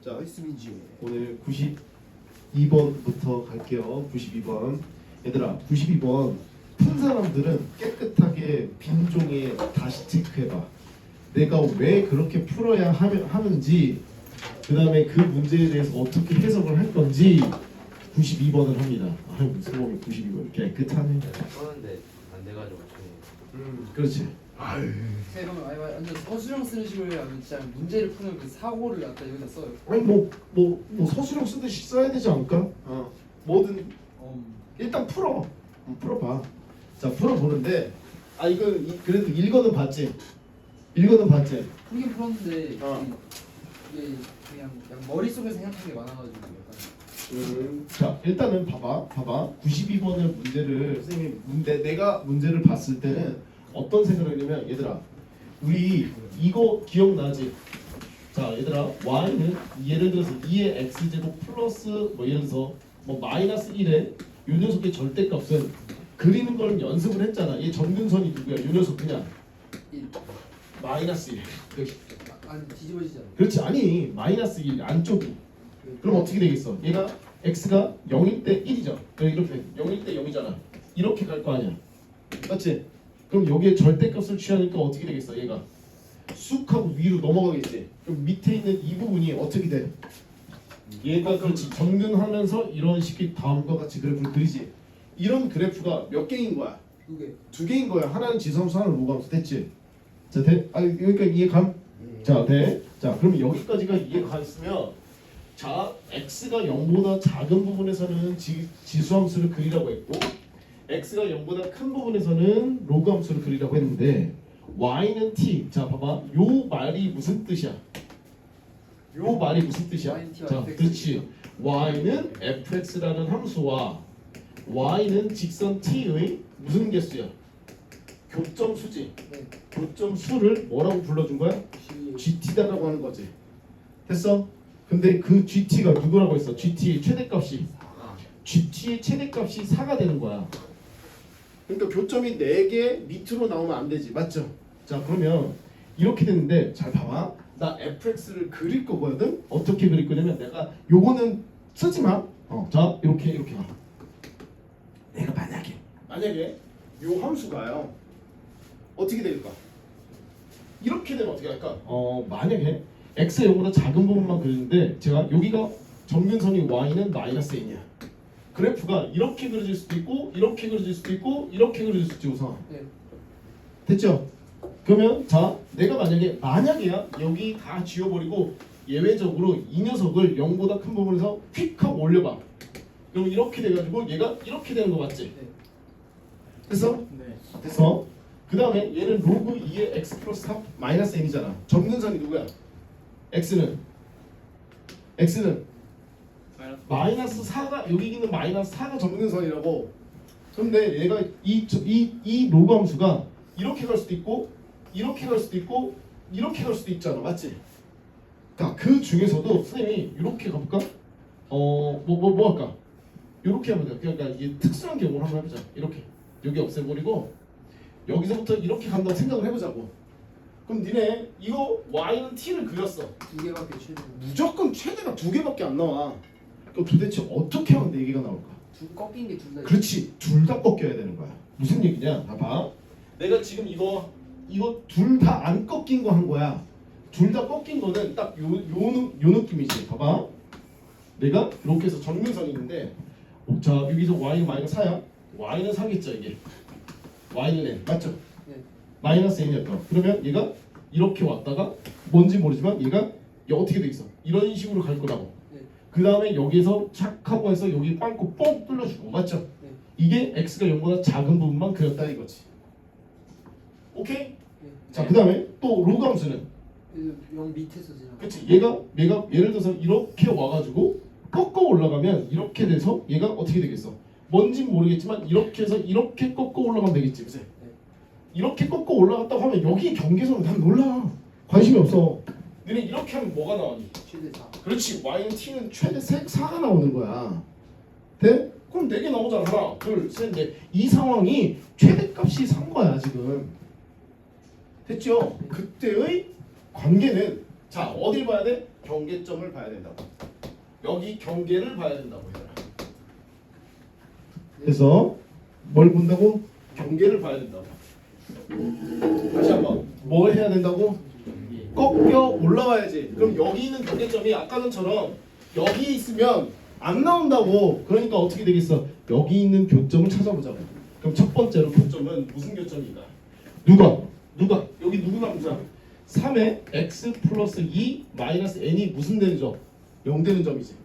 자, 했습니지. 오늘 92번부터 갈게요. 92번. 얘들아, 92번 푼 사람들은 깨끗하게 빈 종이에 다시 체크해봐. 내가 왜 그렇게 풀어야 하는지, 그 다음에 그 문제에 대해서 어떻게 해석을 할 건지 92번을 합니다. 아유, 수범이 92번 깨끗하네. 썼는데 안 돼가지고 그렇지. 아유. 그럼 완전 서술형 쓰는 식으로 해야 진짜 문제를 푸는 그 사고를 갖다 여기다 써요. 아니 뭐 서술형 쓰듯이 써야 되지 않을까? 뭐든 일단 풀어봐. 자, 풀어보는데 이거 그래도 읽어는 봤지? 읽어는 봤지? 풀긴 풀었는데 이게 그냥 머릿속에 생각한 게 많아가지고 약간 자, 일단은 봐봐. 92번의 문제를 선생님이 내가 문제를 봤을 때는 어떤 생각을 했냐면, 얘들아, 우리 이거 기억나지? 자, 얘들아, y는 예를 들어서 2의 x제곱 플러스 뭐 예를 들어서 뭐 마이너스 1의 요 녀석의 절대값은 그리는 걸 연습을 했잖아. 얘 정근선이 누구야? 요 녀석 그냥 1 마이너스 1. 아니 뒤집어지지 않아. 그렇지. 아니 마이너스 1 안쪽이. 그럼 어떻게 되겠어? 얘가 x가 0일 때 1이죠. 이렇게 0일 때 0이잖아. 이렇게 갈 거 아니야. 맞지? 그럼 여기에 절대값을 취하니까 어떻게 되겠어? 얘가 쑥 하고 위로 넘어가겠지. 그럼 밑에 있는 이 부분이 어떻게 돼? 얘가 그렇지. 전근하면서 이런 식의 다음과 같이 그래프를 그리지. 이런 그래프가 몇 개인 거야? 2개. 2개인 거야. 하나는 지수함수, 하나는 로그함수. 됐지? 자, 돼? 여기까지 이해감? 자, 돼? 자, 그러면 여기까지가 이해가 있으면, 자, x가 0보다 작은 부분에서는 지수함수를 그리라고 했고, x가 0보다 큰 부분에서는 로그함수를 그리라고 했는데, y는 t. 자, 봐봐. 요 말이 무슨 뜻이야? 요 말이 무슨 뜻이야? y는 t와 자, fx. 그렇지. y는 fx라는 함수와 y는 직선 t의 무슨 개수야? 교점수지. 네. 교점수를 뭐라고 불러준 거야? G. GT다라고 하는 거지. 됐어? 근데 그 GT가 누구라고 했어? GT의 최대값이 GT의 최대값이 4가 되는 거야. 그러니까 교점이 4개 밑으로 나오면 안 되지. 맞죠? 자, 그러면 이렇게 됐는데 잘 봐봐. 나 fx를 그릴 거거든. 어떻게 그릴 거냐면 내가 요거는 쓰지 마. 자, 이렇게 가. 내가 만약에 요 함수가요. 어떻게 될까? 이렇게 되면 어떻게 할까? 만약에 x가 0보다 작은 부분만 그리는데 제가 여기가 정근선이 y는 마이너스 n이야. 그래프가 이렇게 그려질 수도 있고 이렇게 그려질 수도 있고 이렇게 그려질 수도 있지. 우선 네. 됐죠? 그러면 자, 내가 만약에야 여기 다 지워버리고 예외적으로 이 녀석을 0보다 큰 부분에서 휙 하고 올려봐. 그럼 이렇게 돼가지고 얘가 이렇게 되는 거 맞지? 네. 됐어? 네. 됐어? 그 다음에 얘는 로그 2의 x 플러스 4 마이너스 n이잖아. 정근선이 누구야? x는 마이너스 4가 여기 있는 마이너스 4가 정근선이라고. 그런데 얘가 이 로그 함수가 이렇게 갈 수도 있고 이렇게 갈 수도 있고 이렇게 갈 수도 있잖아. 맞지? 자, 그 중에서도 선생님이 이렇게 가볼까? 뭐 할까? 이렇게 하면 돼. 그러니까 이게 특수한 경우를 한번 해보자. 이렇게 여기 없애버리고 여기서부터 이렇게 간다고 생각을 해보자고. 그럼 니네 이거 y는 t를 그렸어. 2개밖에 최대. 무조건 최대가 2개밖에 안 나와. 그럼 도대체 어떻게 하면 4개가 나올까? 꺾인 게 둘 다. 그렇지. 둘 다 꺾여야 되는 거야. 무슨 얘기냐? 봐봐. 내가 지금 이거 둘 다 안 꺾인 거 한 거야. 둘 다 꺾인 거는 딱 요 느낌이지. 봐봐. 내가 이렇게 해서 정근선이 있는데, 자, 여기서 y는 마이너스 4야. y는 4겠죠 이게. y는 n 맞죠? 네. 마이너스 n이었다. 그러면 얘가 이렇게 왔다가 뭔지 모르지만 얘가 어떻게 돼 있어? 이런 식으로 갈 거라고. 네. 그 다음에 여기서 착 하고 해서 여기 빵꾸 뻥 뚫려주고. 맞죠? 네. 이게 x가 0보다 작은 부분만 그렸다 이거지. 오케이? 네. 자, 그 다음에 또 로그 함수는 0 밑에서 지나. 그치? 얘가 예를 들어서 이렇게 와가지고 꺾어 올라가면 이렇게 돼서 얘가 어떻게 되겠어? 뭔진 모르겠지만 이렇게 해서 이렇게 꺾어 올라가면 되겠지, 그치? 네. 이렇게 꺾어 올라갔다고 하면 여기 경계선은 난 몰라. 관심이 없어. 너네 이렇게 하면 뭐가 나오니? 최대 4. 그렇지. y는 t는 최대 4가 나오는 거야. 돼? 그럼 4개 나오잖아. 하나, 둘, 셋, 넷. 이 상황이 최대값이 3 거야 지금. 됐죠? 그때의 관계는 자, 어딜 봐야 돼? 경계점을 봐야 된다고. 여기 경계를 봐야 된다고 얘들아. 그래서 뭘 본다고? 경계를 봐야 된다고. 다시 한번 뭘 해야 된다고? 꺾여 올라와야지. 그럼 여기 있는 경계점이 아까 전처럼 여기 있으면 안 나온다고. 그러니까 어떻게 되겠어? 여기 있는 교점을 찾아보자고. 그럼 첫 번째로 교점은 무슨 교점인가? 누가? 여기 누구가 보자. 3의 x 플러스 2 마이너스 n이 무슨 되는 점? 0 되는 점이지.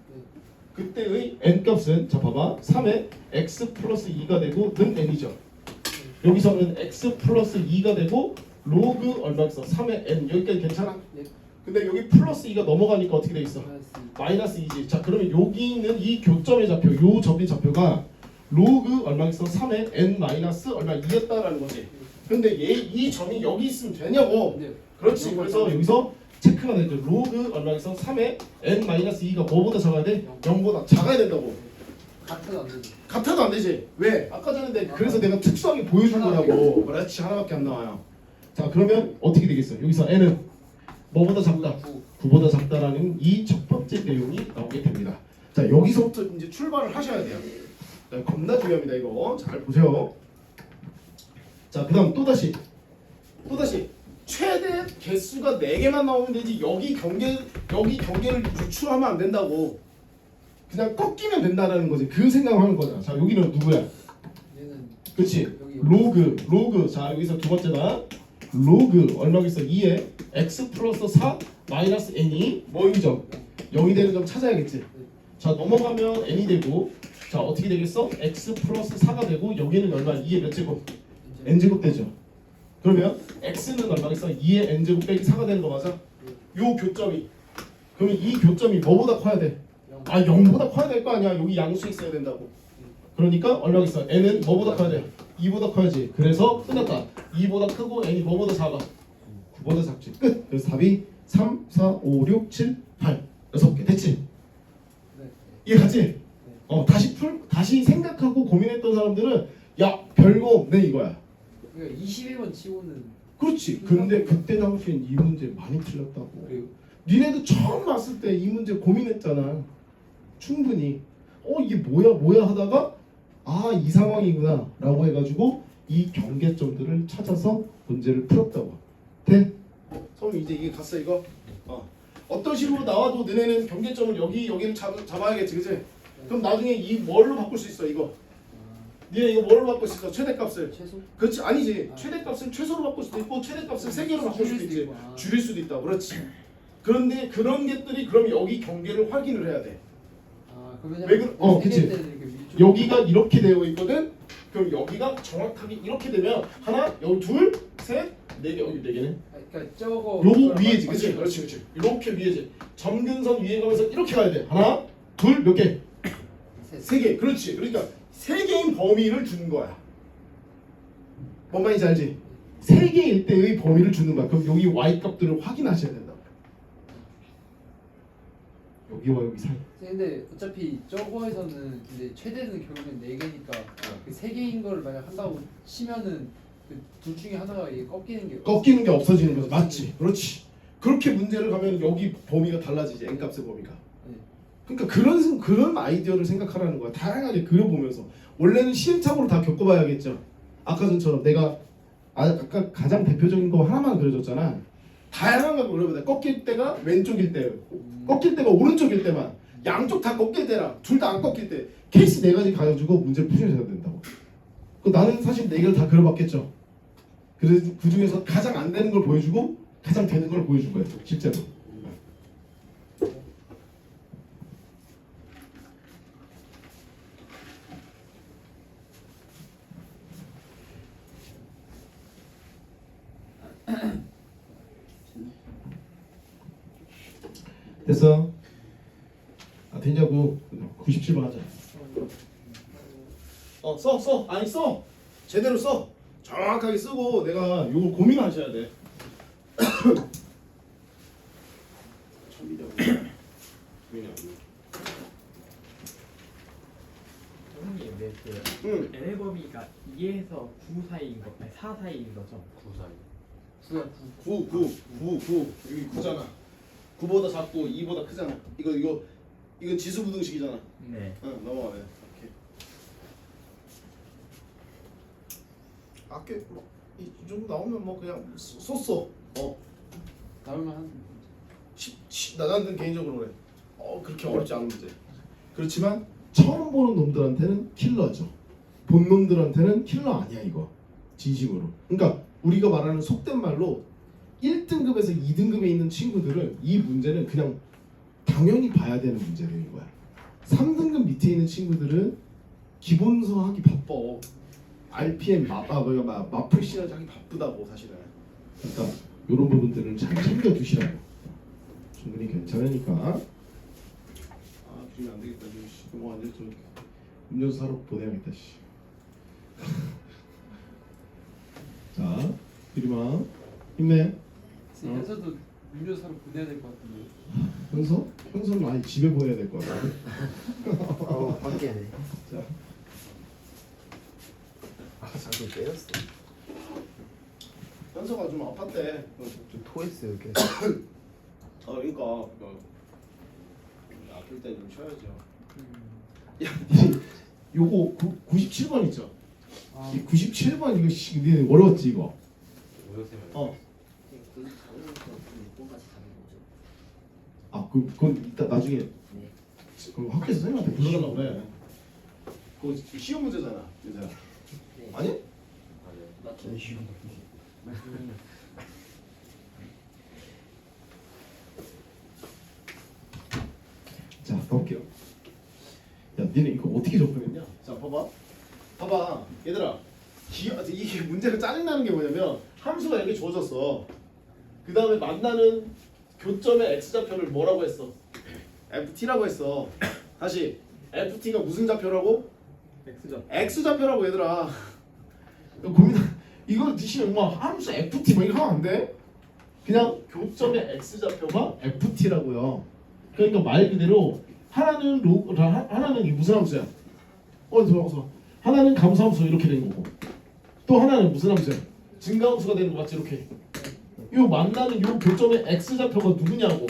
그때의 n 값은 자 봐봐. 3의 x 플러스 2가 되고 는 n이죠. 여기서는 x 플러스 2가 되고 로그 얼마 있어? 3의 n 여기까지 괜찮아? 네. 근데 여기 플러스 2가 넘어가니까 어떻게 돼 있어? 마이너스 2지. 자 그러면 여기 있는 이 교점의 좌표, 요 점의 좌표가 로그 얼마 있어? 3의 n 마이너스 얼마 2였다라는 거지. 근데 이 점이 여기 있으면 되냐고. 네. 그렇지. 그래서 여기서 체크가 되죠. 로그 얼마 있어? 3의 n 마이너스 2가 뭐보다 작아야 돼? 0보다 작아야 된다고. 같아도 안 되죠. 같아도 안 되지. 왜? 아까 전에 그래서 내가 특수하게 보여준 거라고. 그렇지. 하나밖에 안 나와요. 자 그러면 어떻게 되겠어? 여기서 n은 뭐보다 작다? 9보다 작다라는 이 첫 번째 내용이 나오게 됩니다. 자 여기서부터 이제 출발을 하셔야 돼요. 자, 겁나 중요합니다. 이거 잘 보세요. 자 그다음 또다시 최대 개수가 4개만 나오면 되지 여기 경계를 유출하면 안 된다고. 그냥 꺾이면 된다라는 거지. 그 생각을 하는 거잖아. 자 여기는 누구야? 얘는 그렇지. 여기 로그. 자 여기서 두 번째다. 로그 얼마겠어? 2에 x 플러스 4 마이너스 n이 뭐인 점? 0이 되는 점 찾아야겠지. 자 넘어가면 n이 되고 자 어떻게 되겠어? x 플러스 4가 되고 여기는 얼마? 2의 몇 제곱? n제곱 되죠. 그러면 x는 얼마겠어? 2의 n제곱 빼기 4가 되는 거 맞아? 요 교점이 그러면 이 교점이 뭐보다 커야 돼? 아 0보다 커야 될 거 아니야. 여기 양수 있어야 된다고. 그러니까 얼마겠어? n은 뭐보다 커야 돼? 2보다 커야지. 그래서 끝났다. 2보다 크고 n이 뭐보다 작아? 9보다 작지. 끝. 그래서 답이 3, 4, 5, 6, 7, 8 6개 됐지? 네. 이해가지? 다시 생각하고 고민했던 사람들은 야 별거 없네 이거야. 그러니까 21번 치고는 그렇지. 근데 그때 당시엔 이 문제 많이 틀렸다고. 그래요. 니네도 처음 봤을 때 이 문제 고민했잖아. 충분히. 이게 뭐야 하다가 이 상황이구나 라고 해가지고 이 경계점들을 찾아서 문제를 풀었다고. 돼? 선생님 이제 이게 갔어 이거? 어떤 식으로 나와도 너네는 경계점을 여기를 잡아야겠지 그치? 그럼 나중에 이 뭘로 바꿀 수 있어 이거? 니네 이거 뭘로 바꿀 수 있어? 최대값을. 최소? 그렇지 아니지. 최대값을 최소로 바꿀 수도 있고 최대값을 3개로 바꿀 수도 있지. 줄일 수도 있다. 그렇지. 그런데 그런 것들이 그럼 여기 경계를 확인을 해야 돼. 그러면 왜 그치. 여기가 이렇게 되어 있거든. 그럼 여기가 정확하게 이렇게 되면 하나, 여기 둘, 셋, 4개 여기 4개네. 그러니까 저거 요거 위에지, 그렇지? 그렇지. 이렇게 위에지. 점근선 위에 가면서 이렇게 가야 돼. 하나, 둘, 몇 개? 3개. 그렇지. 그러니까 3개인 범위를 주는 거야. 뭔 말인지 알지? 3개일 때의 범위를 주는 거야. 그럼 여기 y 값들을 확인하셔야 된다. 여기와 여기 사이. 근데 어차피 저거에서는 이제 최대는 결국엔 4개니까 그 3개인 거를 만약 한다고 치면은 그 둘 중에 하나가 이게 꺾이는 게 없어지는 거지. 맞지? 그렇지. 그렇게 문제를 가면 여기 범위가 달라지지. n 값의 범위가. 네. 그러니까 그런 아이디어를 생각하라는 거야. 다양하게 그려보면서. 원래는 시행착오로 다 겪어봐야겠죠. 아까 전처럼 내가 아까 가장 대표적인 거 하나만 그려줬잖아. 다양한 걸 그려보자. 꺾일 때가 왼쪽일 때, 꺾일 때가 오른쪽일 때만, 양쪽 다 꺾일 때랑 둘 다 안 꺾일 때 케이스 4가지 가지고 문제를 푸셔야 된다고. 나는 사실 4개를 다 그려봤겠죠. 그래서 그 중에서 가장 안 되는 걸 보여주고 가장 되는 걸 보여준 거예요. 실제로. 됐어? 되냐고. 97번 하자. 써. 아니 써. 제대로 써. 정확하게 쓰고 내가 이걸 고민하셔야 돼. 선생님, 네, 응. n의 범위가 2에서 9 사이인 거, 아니 4 사이인 거죠? 9 사이. 9야 9 여기 9잖아. 9보다 작고 2보다 크잖아. 이건 지수 부등식이잖아. 네. 응, 넘어가네. 오케이. 아껴 이 정도 나오면 뭐 그냥 쏘. 나오면 한 나는 개인적으로 그래. 그렇게 어렵지 않은 문제. 그렇지만 처음 보는 놈들한테는 킬러죠. 본 놈들한테는 킬러 아니야 이거. 진심으로. 그러니까 우리가 말하는 속된 말로 1등급에서 2등급에 있는 친구들은 이 문제는 그냥 당연히 봐야 되는 문제들인 거야. 3등급 밑에 있는 친구들은 기본서 하기 바빠. RPM 마플 시나지 하기 바쁘다고 사실은. 그러니까 이런 부분들은 잘 챙겨 두시라고. 충분히 괜찮으니까. 그러면 안 되겠다. 이거 완전 좀 음료수 사러 보내야겠다. 씨. 자, 그리마 힘내. 현서도 음료수 사러 보내야 될 것 같은데. 현서? 현서는 아예 집에 보내야 될 것 같아. 밖에네. 자, 자꾸 빼였어. 현서가 좀 아팠대. 좀 토했어요. 계속. 그러니까 아플 때 좀 쉬어야죠. 야, 요거 97번 있죠? 아, 이 97번 이거 니네 어려웠지 이거? 오요쌤을. 그건 이따 나중에 그럼 학교에서 선생님한테 불러달라고 그래. 그거 시험 문제잖아, 얘들아. 아니? 맞아요. 자, 가볼게요. 야, 니네 이거 어떻게 접근했냐? 자, 봐봐, 얘들아. 이게 문제가 짜증나는 게 뭐냐면 함수가 이렇게 주어졌어. 그 다음에 만나는 교점의 x좌표를 뭐라고 했어? ft라고 했어. 다시 ft가 무슨 좌표라고? X죠. x좌표라고 얘들아. 이거 니시면 뭐 함수 ft 뭐 이거 하면 안 돼? 그냥 교점의 x좌표가 ft라고요. 그러니까 말 그대로 하나는 하나는 이 무슨 함수야? 들어가서 하나는 감소함수 이렇게 된 거고 또 하나는 무슨 함수야? 증가함수가 되는 거 맞지 이렇게. 요 만나는 요 교점의 x좌표가 누구냐고.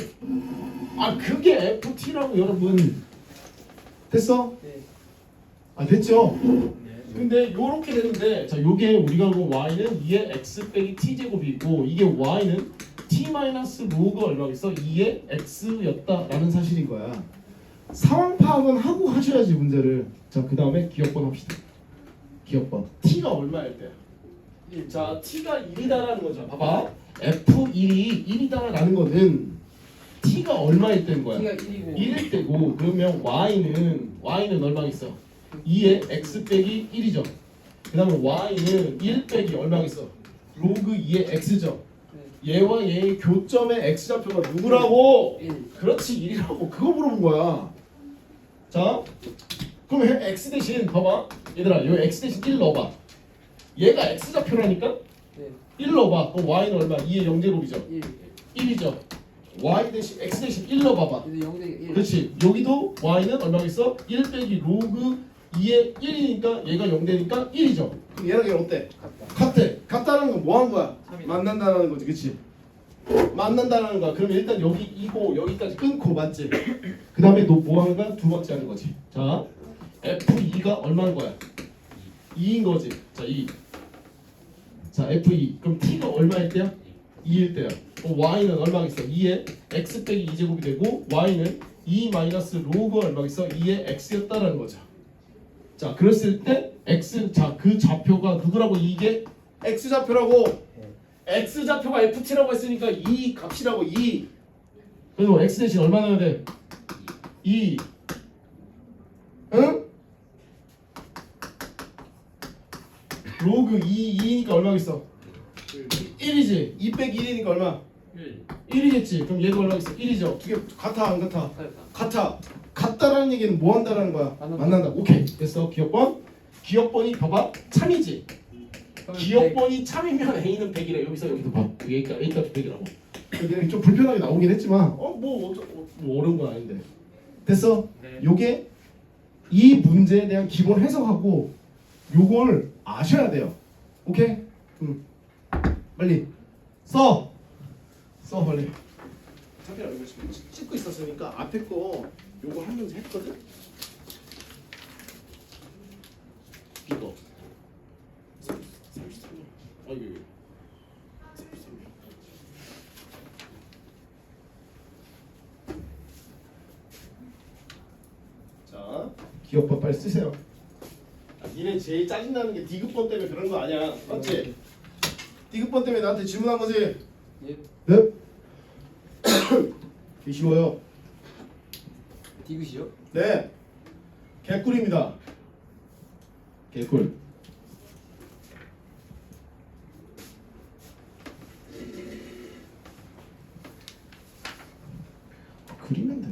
그게 ft라고 여러분. 됐어? 네. 됐죠? 네. 근데 요렇게 되는데 자 요게 우리가 본 y는 2의 x 빼기 t 제곱이고 이게 y는 t 마이너스 로그 얼마겠어? 2의 x였다라는 사실인 거야. 상황 파악은 하고 하셔야지 문제를. 자, 그 다음에 기억번 합시다. 기억번 t가 얼마일 때야? 자, t가 1이다라는 거죠. 봐봐, f1이 1이다라는 거는 t가 얼마일 때인 거야? T가 1이고 1일 때고 그러면 y는 얼마겠어? 2의 x 빼기 1이죠. 그 다음에 y는 1 빼기 얼마겠어? 로그 2의 x죠. 얘와 얘의 교점의 x좌표가 누구라고? 1. 그렇지 1이라고. 그거 물어본 거야. 자, 그럼 x 대신 봐봐 얘들아, 요 x 대신 1 넣어봐. 얘가 x좌표라니까? 네. 1 넣어봐. 그럼 y는 얼마? 2의 0제곱이죠. 1. 1이죠. y 대신 x 대신 1 넣어봐봐. 근데 0대 1. 그렇지. 여기도 y는 얼마겠어? 1 빼기 로그 2의 1이니까 얘가 0되니까 1이죠. 그럼 얘랑 얘 어때? 같다는 건 뭐 한 거야? 만난다는 거지, 그렇지? 만난다는 거야. 그럼 일단 여기 이고 여기까지 끊고 맞지? 그 다음에 너 뭐 하는 거야? 두 번째 하는 거지. 자, F2가 얼마인 거야? 2인 거지. 자, 2. 자, F2. 그럼 T가 얼마일 때야? 2일 때야. 그럼 Y는 얼마겠어? 2의 X 빼기 2제곱이 되고 Y는 2 마이너스 로그 얼마겠어? 2의 X였다라는 거죠. 자, 그랬을 때 X, 자, 그 좌표가 누구라고? 이게 X좌표라고. X좌표가 FT라고 했으니까 이 값이라고. 2. 그리고 X 대신 얼마 넣어야 돼? 2. 응? 로그 2니까 얼마겠어? 1이지. 2 빼기 1이니까 얼마? 1. 1이겠지. 그럼 얘가 얼마겠어? 1이죠. 두 개 같아 안 같아? 같아. 같다라는 얘기는 뭐 한다라는 거야? 만난다. 오케이. 됐어. 기억번이 봐봐. 참이지. 기억번이 참이면 A는 100이래. 여기도 봐. A까지 100이라고. 근데 좀 불편하게 나오긴 했지만 뭐 어려운 건 아닌데. 됐어? 네. 요게 이 문제에 대한 기본 해석하고 요걸 아셔야 돼요. 오케이? 빨리 써 빨리. 창빈아 이거 지금 찍고 있었으니까 앞에 거 요거 한 문제 했거든? 이거 33년 이거 33년 자 기억법 빨리 쓰세요. 니네 제일 짜증나는 게 디귿번 때문에 그런 거 아니야 맞지? 디귿번 때문에 나한테 질문한 거지? 예. 네? 개 쉬워요. 디귿이요? 네. 개꿀입니다. 개꿀. 그리면 돼.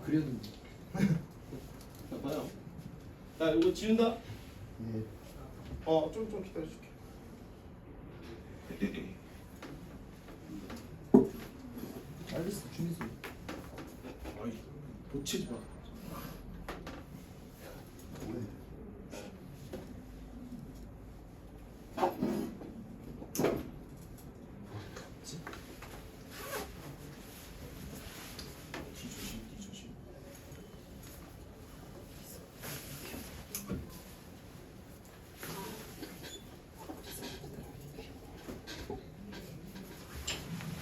그래도 자, 봐요. 자, 이거 지운다. 예. 좀 기다려줄게. 알겠어 준비했어. 아이, 놓치지 마. 뒤조심.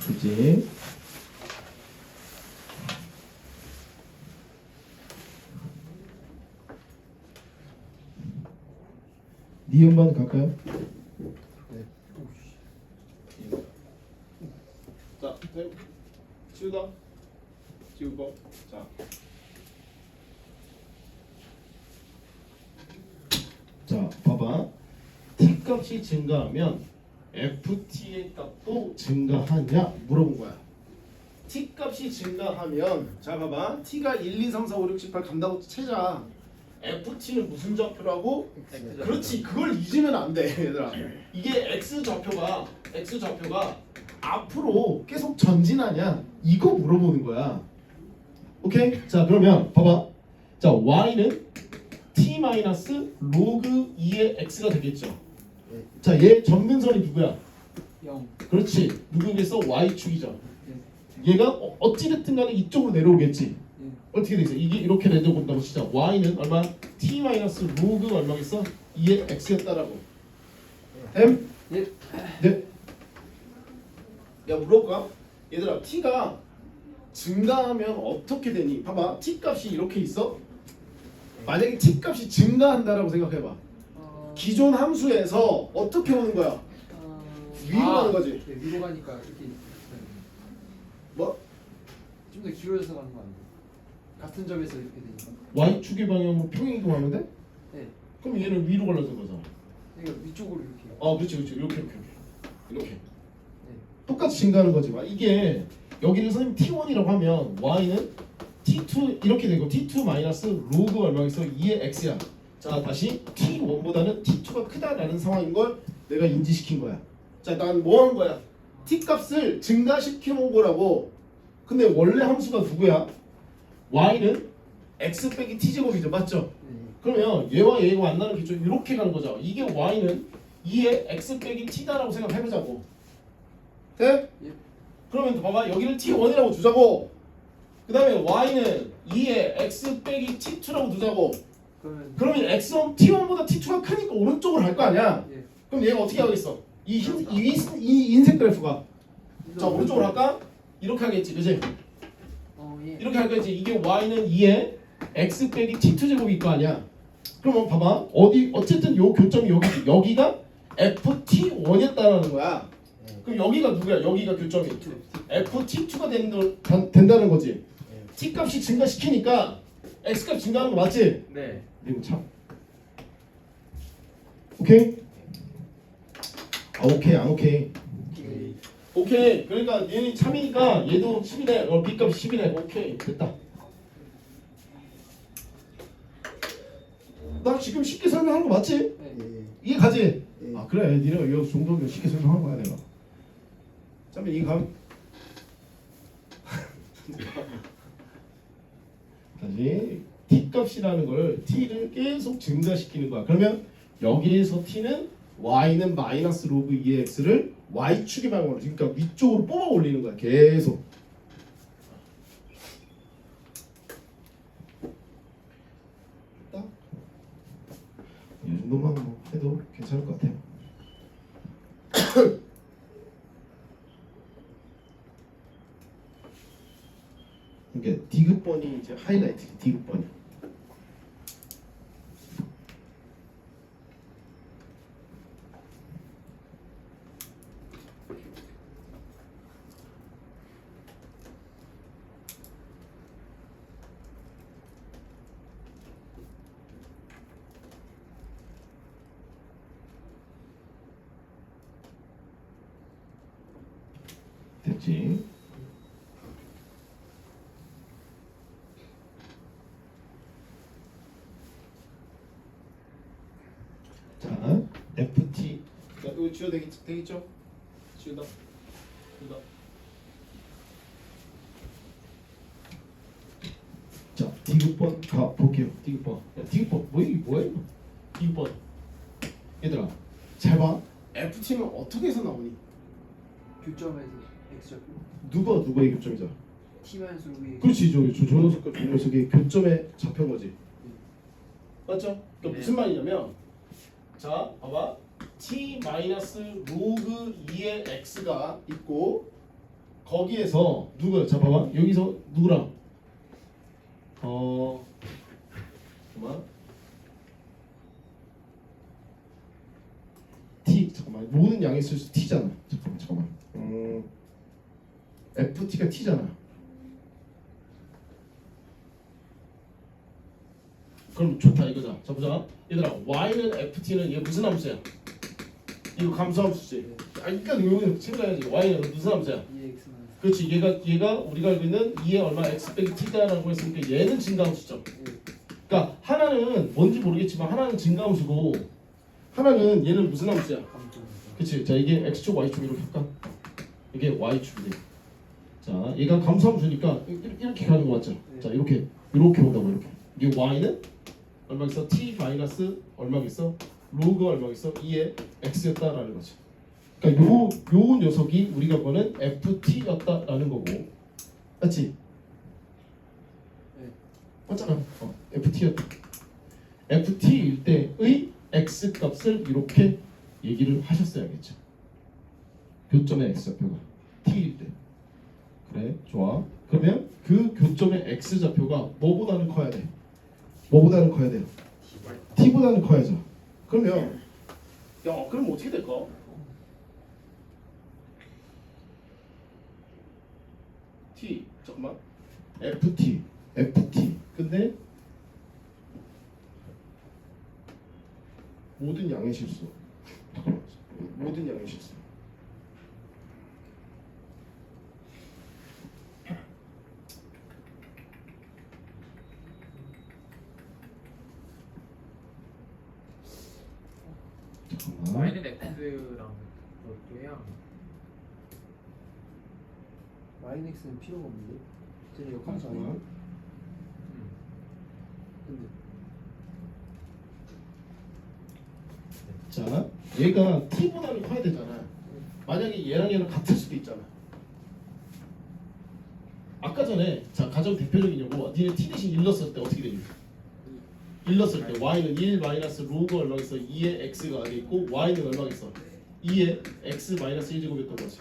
그지? 니은만 갈까요? 네. 자, 지우다. 지우고. 자. 자, 봐봐. t 값이 증가하면 ft의 값도 증가하냐 물어본 거야. t 값이 증가하면 자 봐봐. t가 1, 2, 3, 4, 5, 6, 7, 8 간다고 채자. ft는 무슨 좌표라고? 그렇지. 그걸 잊으면 안 돼, 얘들아. 이게 x 좌표가 앞으로 계속 전진하냐? 이거 물어보는 거야. 오케이? 자, 그러면 봐봐. 자, y는 t 마이너스 로그 2의 x가 되겠죠. 자, 얘 점근선이 누구야? 0. 그렇지. 누구겠어? y축이죠. 얘가 어찌됐든 간에 이쪽으로 내려오겠지. 어떻게 되겠어? 이게 이렇게 내려본다고 치자. y는 얼마? t 마이너스 로그 얼마겠어? 2의 x였다라고. 됨? 예. 네. 야, 물어볼까? 얘들아, t가 증가하면 어떻게 되니? 봐봐. t 값이 이렇게 있어? 만약에 t 값이 증가한다라고 생각해봐. 기존 함수에서 어떻게 오는 거야? 위로 가는 거지. 네, 위로 가니까 이렇게 뭐? 좀 더 길어져서 가는 거 아니에요? 같은 점에서 이렇게 되니까. y축의 방향으로 평행이동하면 돼? 네. 그럼 얘는 위로 갈라진 거잖아. 그러니까 위쪽으로 이렇게. 그렇지. 이렇게. 네. 똑같이 증가하는 거지만 이게 여기를 선생님 t1이라고 하면 y는 t2 이렇게 되고 t2 마이너스 로그 얼마겠어? 2의 x야. 자, 다시 t1보다는 t2가 크다라는 상황인 걸 내가 인지시킨 거야. 자, 난 뭐 한 거야? t 값을 증가시켜 놓은 거라고. 근데 원래 함수가 누구야? y는 x 빼기 t 제곱이죠, 맞죠? 네. 그러면 얘와 얘가 만나는 기준 이렇게 가는 거죠. 이게 y는 2의 x 빼기 t다라고 생각해보자고. 돼? 예. 그러면 봐봐, 여기를 t1이라고 두자고. 그 다음에 y는 2의 x 빼기 t2라고 두자고. 그러면 x1, t1보다 t2가 크니까 오른쪽으로 갈 거 아니야. 예. 그럼 얘가 어떻게 하겠어? 이 인색 그래프가 자, 오른쪽으로 할까? 이렇게 하겠지, 그지? 예. 이렇게 할 거지. 이게 y는 2의 x 빼기 t2 제곱일 거 아니야. 그러면 봐봐, 어쨌든 요 교점이 여기지. 여기가 ft1이었다라는 거야. 그럼 여기가 누구야? 여기가 교점이 ft2가 된다는 거지. t 값이 증가시키니까 x 값 증가하는 거 맞지? 네. 이거 참. 오케이? 오케이, 안 오케이. 오케이. 그러니까 얘는 참이니까 얘도 10이네. b 값 10이네. 오케이, 됐다. 나 지금 쉽게 설명한 거 맞지? 네. 예. 이해 가지? 예. 아, 그래. 니네가 이거 정도면 쉽게 설명한 거야, 내가. 참이 이해 감. 다시 t 값이라는 걸 t를 계속 증가시키는 거야. 그러면 여기에서 t는 y는 마이너스 로그 2의 x를 y축의 방향으로 그러니까 위쪽으로 뽑아 올리는 거야. 계속. 딱 이 정도만 뭐 해도 괜찮을 것 같아요. 이게 디귿번이 이제 하이라이트 디귿번이. 됐지? 자, FT. 자, 이거 지워 되겠죠? 지우다. 자, 디귿번 가 볼게요. 디귿번. 야, 디귿번 뭐야 이거? 디귿번. 얘들아, 잘 봐. FT는 어떻게 해서 나오니? 교점에서 x 좌표 누구의 교점이잖아. t-로그의 그렇지, 저 녀석과 저 녀석의 교점에 잡힌 거지. 맞죠? 그러니까 무슨 말이냐면, 자, 봐봐. t 마이너스 로그 2의 x가 있고 거기에서 누구야? 자, 봐봐. 여기서 누구랑? 잠깐만. t 잠깐만. 모든 양의 수수 t잖아. 잠깐만. ft가 t잖아. 그럼 좋다 이거자. 자 보자. 얘들아, y는 ft는 얘 무슨 함수야? 이거 감소함수지. 그러니까 여기는 생각해야지. y는 무슨 함수야? 2x 그렇지. 얘가 우리가 알고 있는 2의 얼마 x 빼기 t다라고 했으니까 얘는 증가함수죠. 그러니까 하나는 뭔지 모르겠지만 하나는 증가함수고 하나는 얘는 무슨 함수야? 그렇지. 자, 이게 x축 y축 이렇게 할까? 이게 y축이래. 자, 얘가 감소함수니까 이렇게 가는 거 맞죠? 자, 이렇게 온다고 이렇게. 이게 y는 얼마겠어? t 마이너스 얼마겠어? 로그 얼마겠어? 2의 x였다라는 거죠. 그러니까 요 녀석이 우리가 보는 ft였다라는 거고, 맞지? 네. 맞잖아. ft였다. ft일 때의 x 값을 이렇게 얘기를 하셨어야겠죠. 교점의 x 좌표가 t일 때. 그래, 좋아. 그러면 그 교점의 x 좌표가 뭐보다는 커야 돼? 뭐보다는 커야 돼요? t보다는 커야죠. 그러면 그럼 어떻게 될까? t 잠깐만 ft 근데 모든 양의 실수. 모든 양의 실수. y는 x랑 그것도야. 마이너스는 필요가 없는데 쟤는 역함수 아니야? 잠깐만. 근데 자, 얘가 t보다는 커야 되잖아. 만약에 얘랑 얘는 같을 수도 있잖아. 아까 전에 자 가장 대표적인 경우 니네 t 대신 1 넣었을 때 어떻게 되니? 1 넣었을 때 y는 1 마이너스 로그 얼마겠어? 2의 x가 안에 있고 y는 얼마겠어? 2의 x 마이너스 1제곱이었던 거지.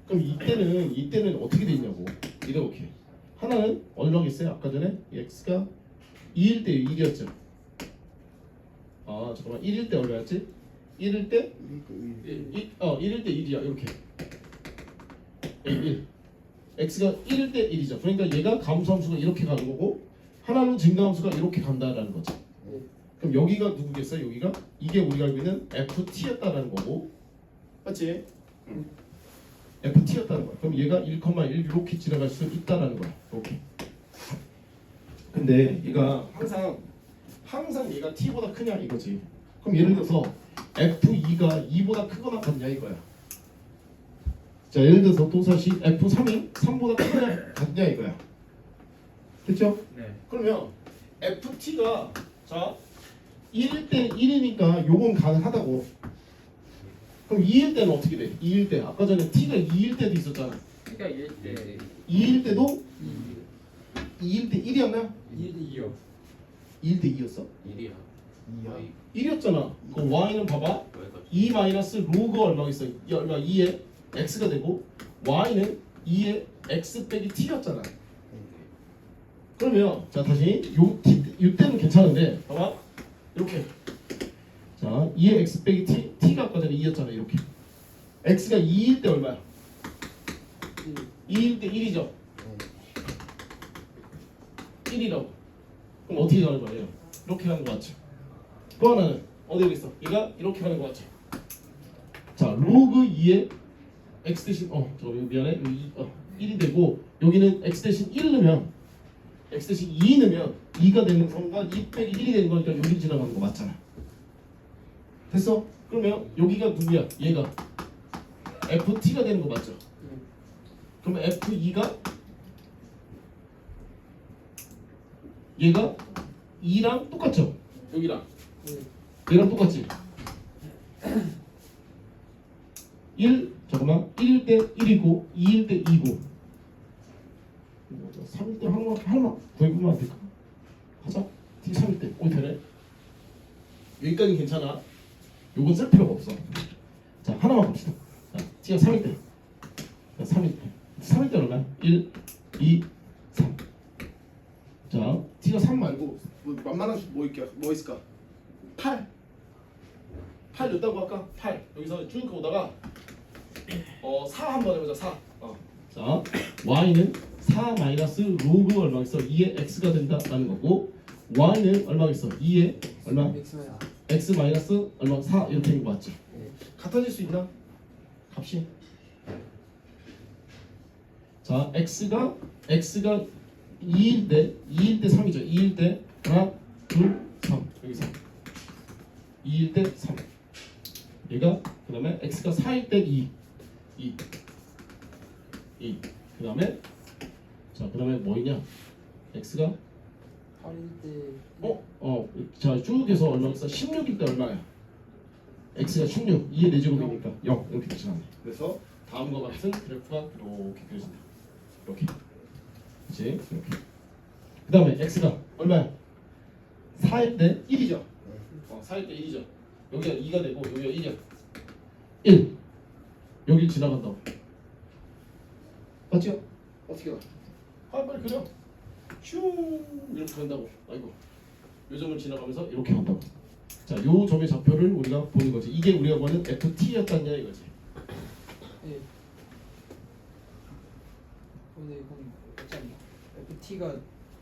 그럼 이때는 어떻게 돼 있냐고. 이렇게 하나는 얼마겠어요? 아까 전에 x가 2일 때 1이었죠. 아 잠깐만 1일 때 얼마였지? 1일 때 1일 때 1이야 이렇게 1 x가 1일 때 1이죠. 그러니까 얘가 감소함수가 이렇게 가는 거고 하나는 증가함수가 이렇게 간다라는 거지. 그럼 여기가 누구겠어요? 여기가 이게 우리가 알고 있는 ft였다라는 거고, 맞지? ft였다는 거야. 그럼 얘가 1,1 이렇게 지나갈 수 있다라는 거야. 이렇게. 근데 얘가 항상 얘가 t보다 크냐 이거지. 그럼 예를 들어서 f2가 2보다 크거나 같냐 이거야. 자, 예를 들어서 또다시 f3이 3보다 크거나 같냐 이거야. 됐죠? 네. 그러면 ft가 자 1일 때 1이니까 요건 가능하다고. 그럼 2일 때는 어떻게 돼? 2일 때 아까 전에 t가 2일 때도 있었잖아. T가 1일 때 2일 때도 2일 때 1이었나? 2요. 2일 때 2였어? 1이야. 2야. 1이었잖아. 그럼 y는 봐봐. 여기까지. 2 마이너스 로그 얼마가 있어? 얼마 2에 x가 되고 y는 2에 x 빼기 t였잖아. 그러면 자 다시 요 때는 괜찮은데 봐봐 이렇게 자 2에 x 빼기 t가 아까 전에 2였잖아. 이렇게 x가 2일 때 얼마야? 2일 때 1이죠. 1이라고. 그럼 어떻게 가는 거예요? 이렇게 가는 거 같죠? 또 하나는 어디 있어? 얘가 이렇게 가는 거 같죠? 자 로그 2에 x 대신 저 미안해 1이 되고 여기는 x 대신 1 넣으면 x 대신 2 넣으면 2가 되는 순간 2 빼기 1이 되는 거니까 여기 지나가는 거 맞잖아. 됐어? 그러면 여기가 누구야? 얘가 ft가 되는 거 맞죠? 그러면 f2가 얘가 2랑 똑같죠? 여기랑 얘랑 똑같지? 1일 때 1이고 2일 때 2고 3일 때 하나만 구해보면 안 될까? 하자. t 3일 때 되네. 여기까지 괜찮아. 요건 쓸 필요가 없어. 자 하나만 봅시다. 자 t가 3일 때 3일 때 얼마야? 1, 2, 3. 자 t가 3 말고 만만한 수 뭐 있을까? 8 넣었다고 할까? 8 여기서 쭉 오다가 4 한번 해보자. 4 자 y는 4 마이너스 로그 얼마 있어? 2에 x가 된다라는 거고 y는 얼마 있어? 2에 얼마? x 마이너스 얼마? 4 이렇게 되는 거 맞지? 같아질 수 있나? 값이 자 x가 2일 때 3이죠. 2일 때 하나 둘 3 여기 3 2일 때 3 얘가 그 다음에 x가 4일 때 2 그 다음에 자 그 다음에 뭐 있냐 x가 8일 때 자 쭉 해서 얼마 있어? 16일 때 얼마야? x가 16 2의 4제곱이니까 0 이렇게 되잖아. 그래서 다음과 같은 그래프가 이렇게 그려진다. 이렇게 그치? 이렇게 그 다음에 x가 얼마야? 4일 때 1이죠. 4일 때 1이죠. 여기가 2가 되고 여기가 1이야. 1 여길 지나간다고. 맞죠? 어떻게 가? 빨리 그려. 슝 이렇게 간다고. 아이고 요 점을 지나가면서 이렇게 간다고. 자, 요 점의 좌표를 우리가 보는 거지. 이게 우리가 보는 ft였다냐 이거지. 예. 근데 이건 맞지 않나? FT가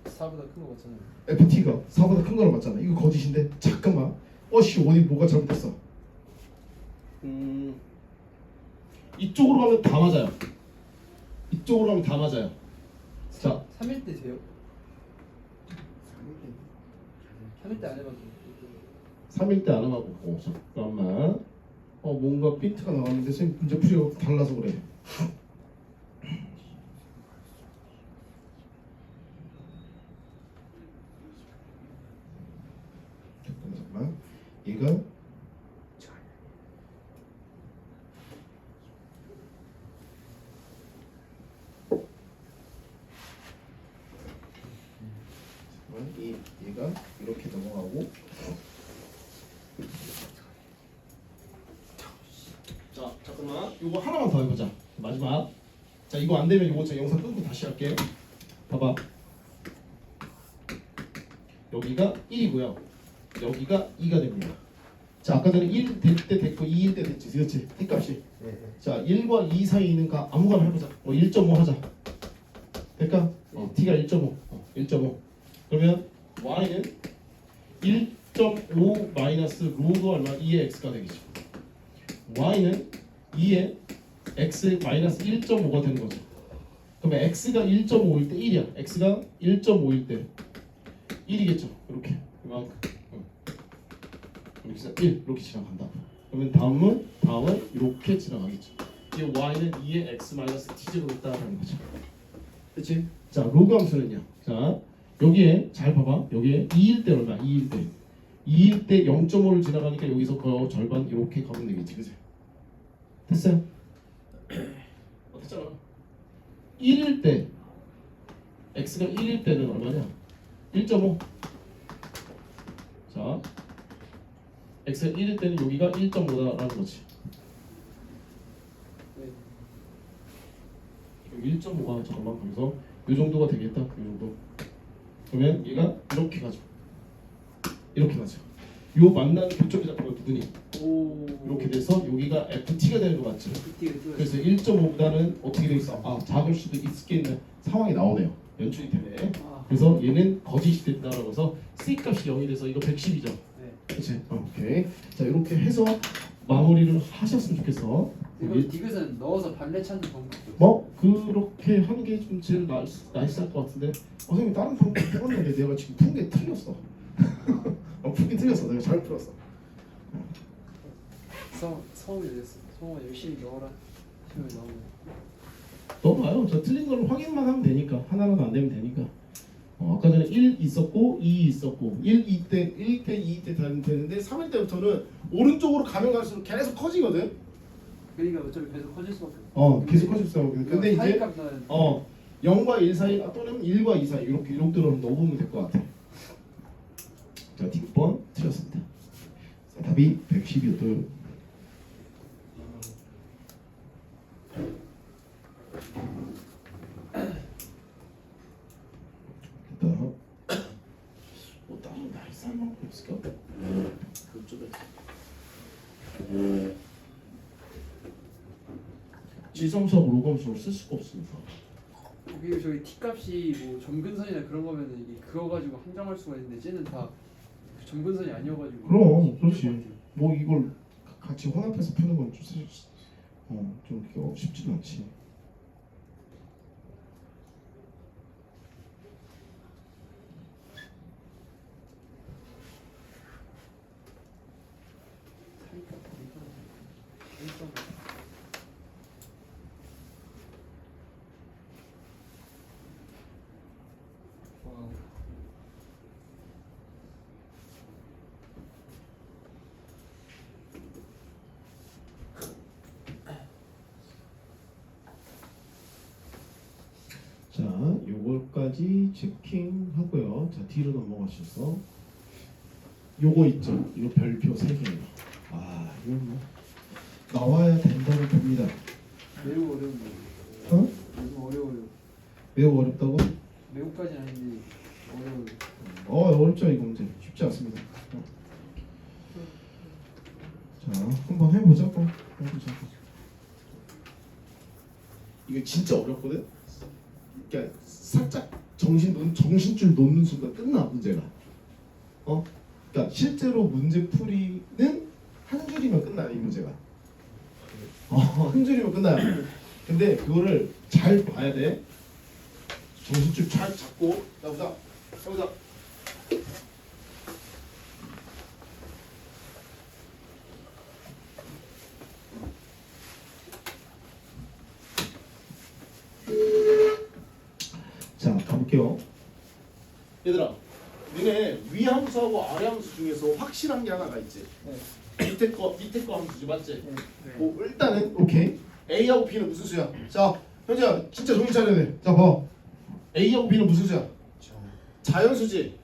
4보다 큰 거 같잖아요. ft가 4보다 큰 거랑 맞잖아. 이거 거짓인데. 잠깐만. 어디 뭐가 잘못됐어? 이쪽으로 가면 다 맞아요. 이쪽으로 가면 다 맞아요. 자, 3일 때 돼요? 3일 때 안 해봐도 3일 때 안 하고 잠깐만. 뭔가 삐트가 나왔는데 선생님 문제 풀이가 달라서 그래. 잠깐만. 얘가 얘가 이렇게 넘어가고 자 잠깐만 요거 하나만 더 해보자. 마지막. 자 이거 안 되면 요거 제가 영상 끊고 다시 할게. 봐봐. 여기가 1이고요. 여기가 2가 됩니다. 자 아까 전에 1 될 때 됐고 2일 때 됐지. 그렇지? T값이. 자 1과 2 사이에 있는 값 아무거나 해보자. 1.5 하자. 될까? T가 1.5. 1.5. 그러면 Y는 1.5 마이너스 로그 얼마? 2의 X가 되겠죠. Y는 2의 X 마이너스 1.5가 되는 거죠. 그러면 X가 1.5일 때 1이야. X가 1.5일 때 1이겠죠. 이렇게 이만큼. 이렇게 해서 1 이렇게 지나간다. 그러면 다음은 이렇게 지나가겠죠. 이 Y는 2의 X 마이너스 T제곱 있다라는 거죠. 그렇지? 자 로그 함수는요. 자 여기에 잘 봐봐. 여기에 2일 때 얼마? 2일 때 0.5를 지나가니까 여기서 그 절반 이렇게 가면 되겠지, 그지? 됐어요? 됐잖아. 1일 때 x가 1일 때는 얼마냐? 1.5. 자, x가 1일 때는 여기가 1.5다라는 거지. 네. 여기 1.5가 잠깐만 거기서 이 정도가 되겠다. 이 정도. 그러면 얘가 이렇게 가죠. 이렇게 가죠. 요 만나는 교점이 잡히면 누구니? 오. 이렇게 돼서 여기가 FT가 되는 거 맞죠? FT가 띄워져. 그래서 1.5보다는 어떻게 돼 있어? 아, 작을 수도 있겠는 상황이 나오네요. 연출이 되네. 아. 그래서 얘는 거짓이 된다라고 해서 C 값이 0이 돼서 이거 110이죠. 네. 그렇지? 오케이. 자, 이렇게 해서 마무리를 하셨으면 좋겠어. 이거 여기 디귿은 넣어서 발레 찾는 방법도 있어요. 뭐 그렇게 하는 게 좀 제일 나이스할 것 같은데 선생님 다른 방법 해봤는데 내가 지금 푼 게 틀렸어. 푼 게 틀렸어. 내가 잘 풀었어. 성이 됐어. 성아 열심히 넣어라. 시험에 나오면. 넣어봐요. 저 틀린 걸로 확인만 하면 되니까 하나라도 안 되면 되니까. 아까 전에 1 있었고 2 있었고 1, 2 때 1 때 2 때 되는데 3일 때부터는 오른쪽으로 가면 갈수록 계속 커지거든. 그러니까 어차피 계속 커질 수밖에 없어. 계속 커질 수 있어. 근데 이제 사이값은 0과 1 사이 또는 1과 2 사이 이렇게 이렇게로 넣어보면 될 것 같아. 자, D번 틀렸습니다. 자, 답이 110이었어요. 일단 뭐 다른 나이스 한 방법 없을까? 그쪽에 지성수하고 로감수를 쓸 수가 없으니까. 그리고 저희 t 값이 뭐 점근선이나 그런 거면은 이게 그거 가지고 함정할 수가 있는데 쟤는 다 점근선이 아니어가지고. 그럼 그렇지. 뭐 이걸 같이 혼합해서 푸는 건 좀 그렇게 쉽지는 않지. 사이값 일단 와. 자, 요거까지 체킹하고요. 자, 뒤로 넘어가셔서 요거 있죠. 이거 별표 3개예요. 아, 이건 뭐 나와야 된다고 봅니다. 매우 어려운 거. 어? 매우 어려워요. 매우 어렵다고? 매우까지는 아닌데 어려워요. 어렵죠. 이 문제 쉽지 않습니다. 자, 한번 해보자고. 이게 진짜 어렵거든. 그러니까 살짝 정신줄 놓는 순간 끝나 문제가. 그러니까 실제로 문제 풀이는 한 줄이면 끝나 이 문제가. 한 줄이면 끝나요. 근데 그거를 잘 봐야 돼. 정신줄 잘 잡고 해보자. 자, 가볼게요. 얘들아, 너네 위 함수하고 아래 함수 중에서 확실한 게 하나가 있지. 밑에 거 함수지, 맞지? 뭐 일단은 오케이. A하고 B는 무슨 수야? 자, 현재야, 진짜 정신 차려야 돼. 자, 봐. A하고 B는 무슨 수야? 자연수지.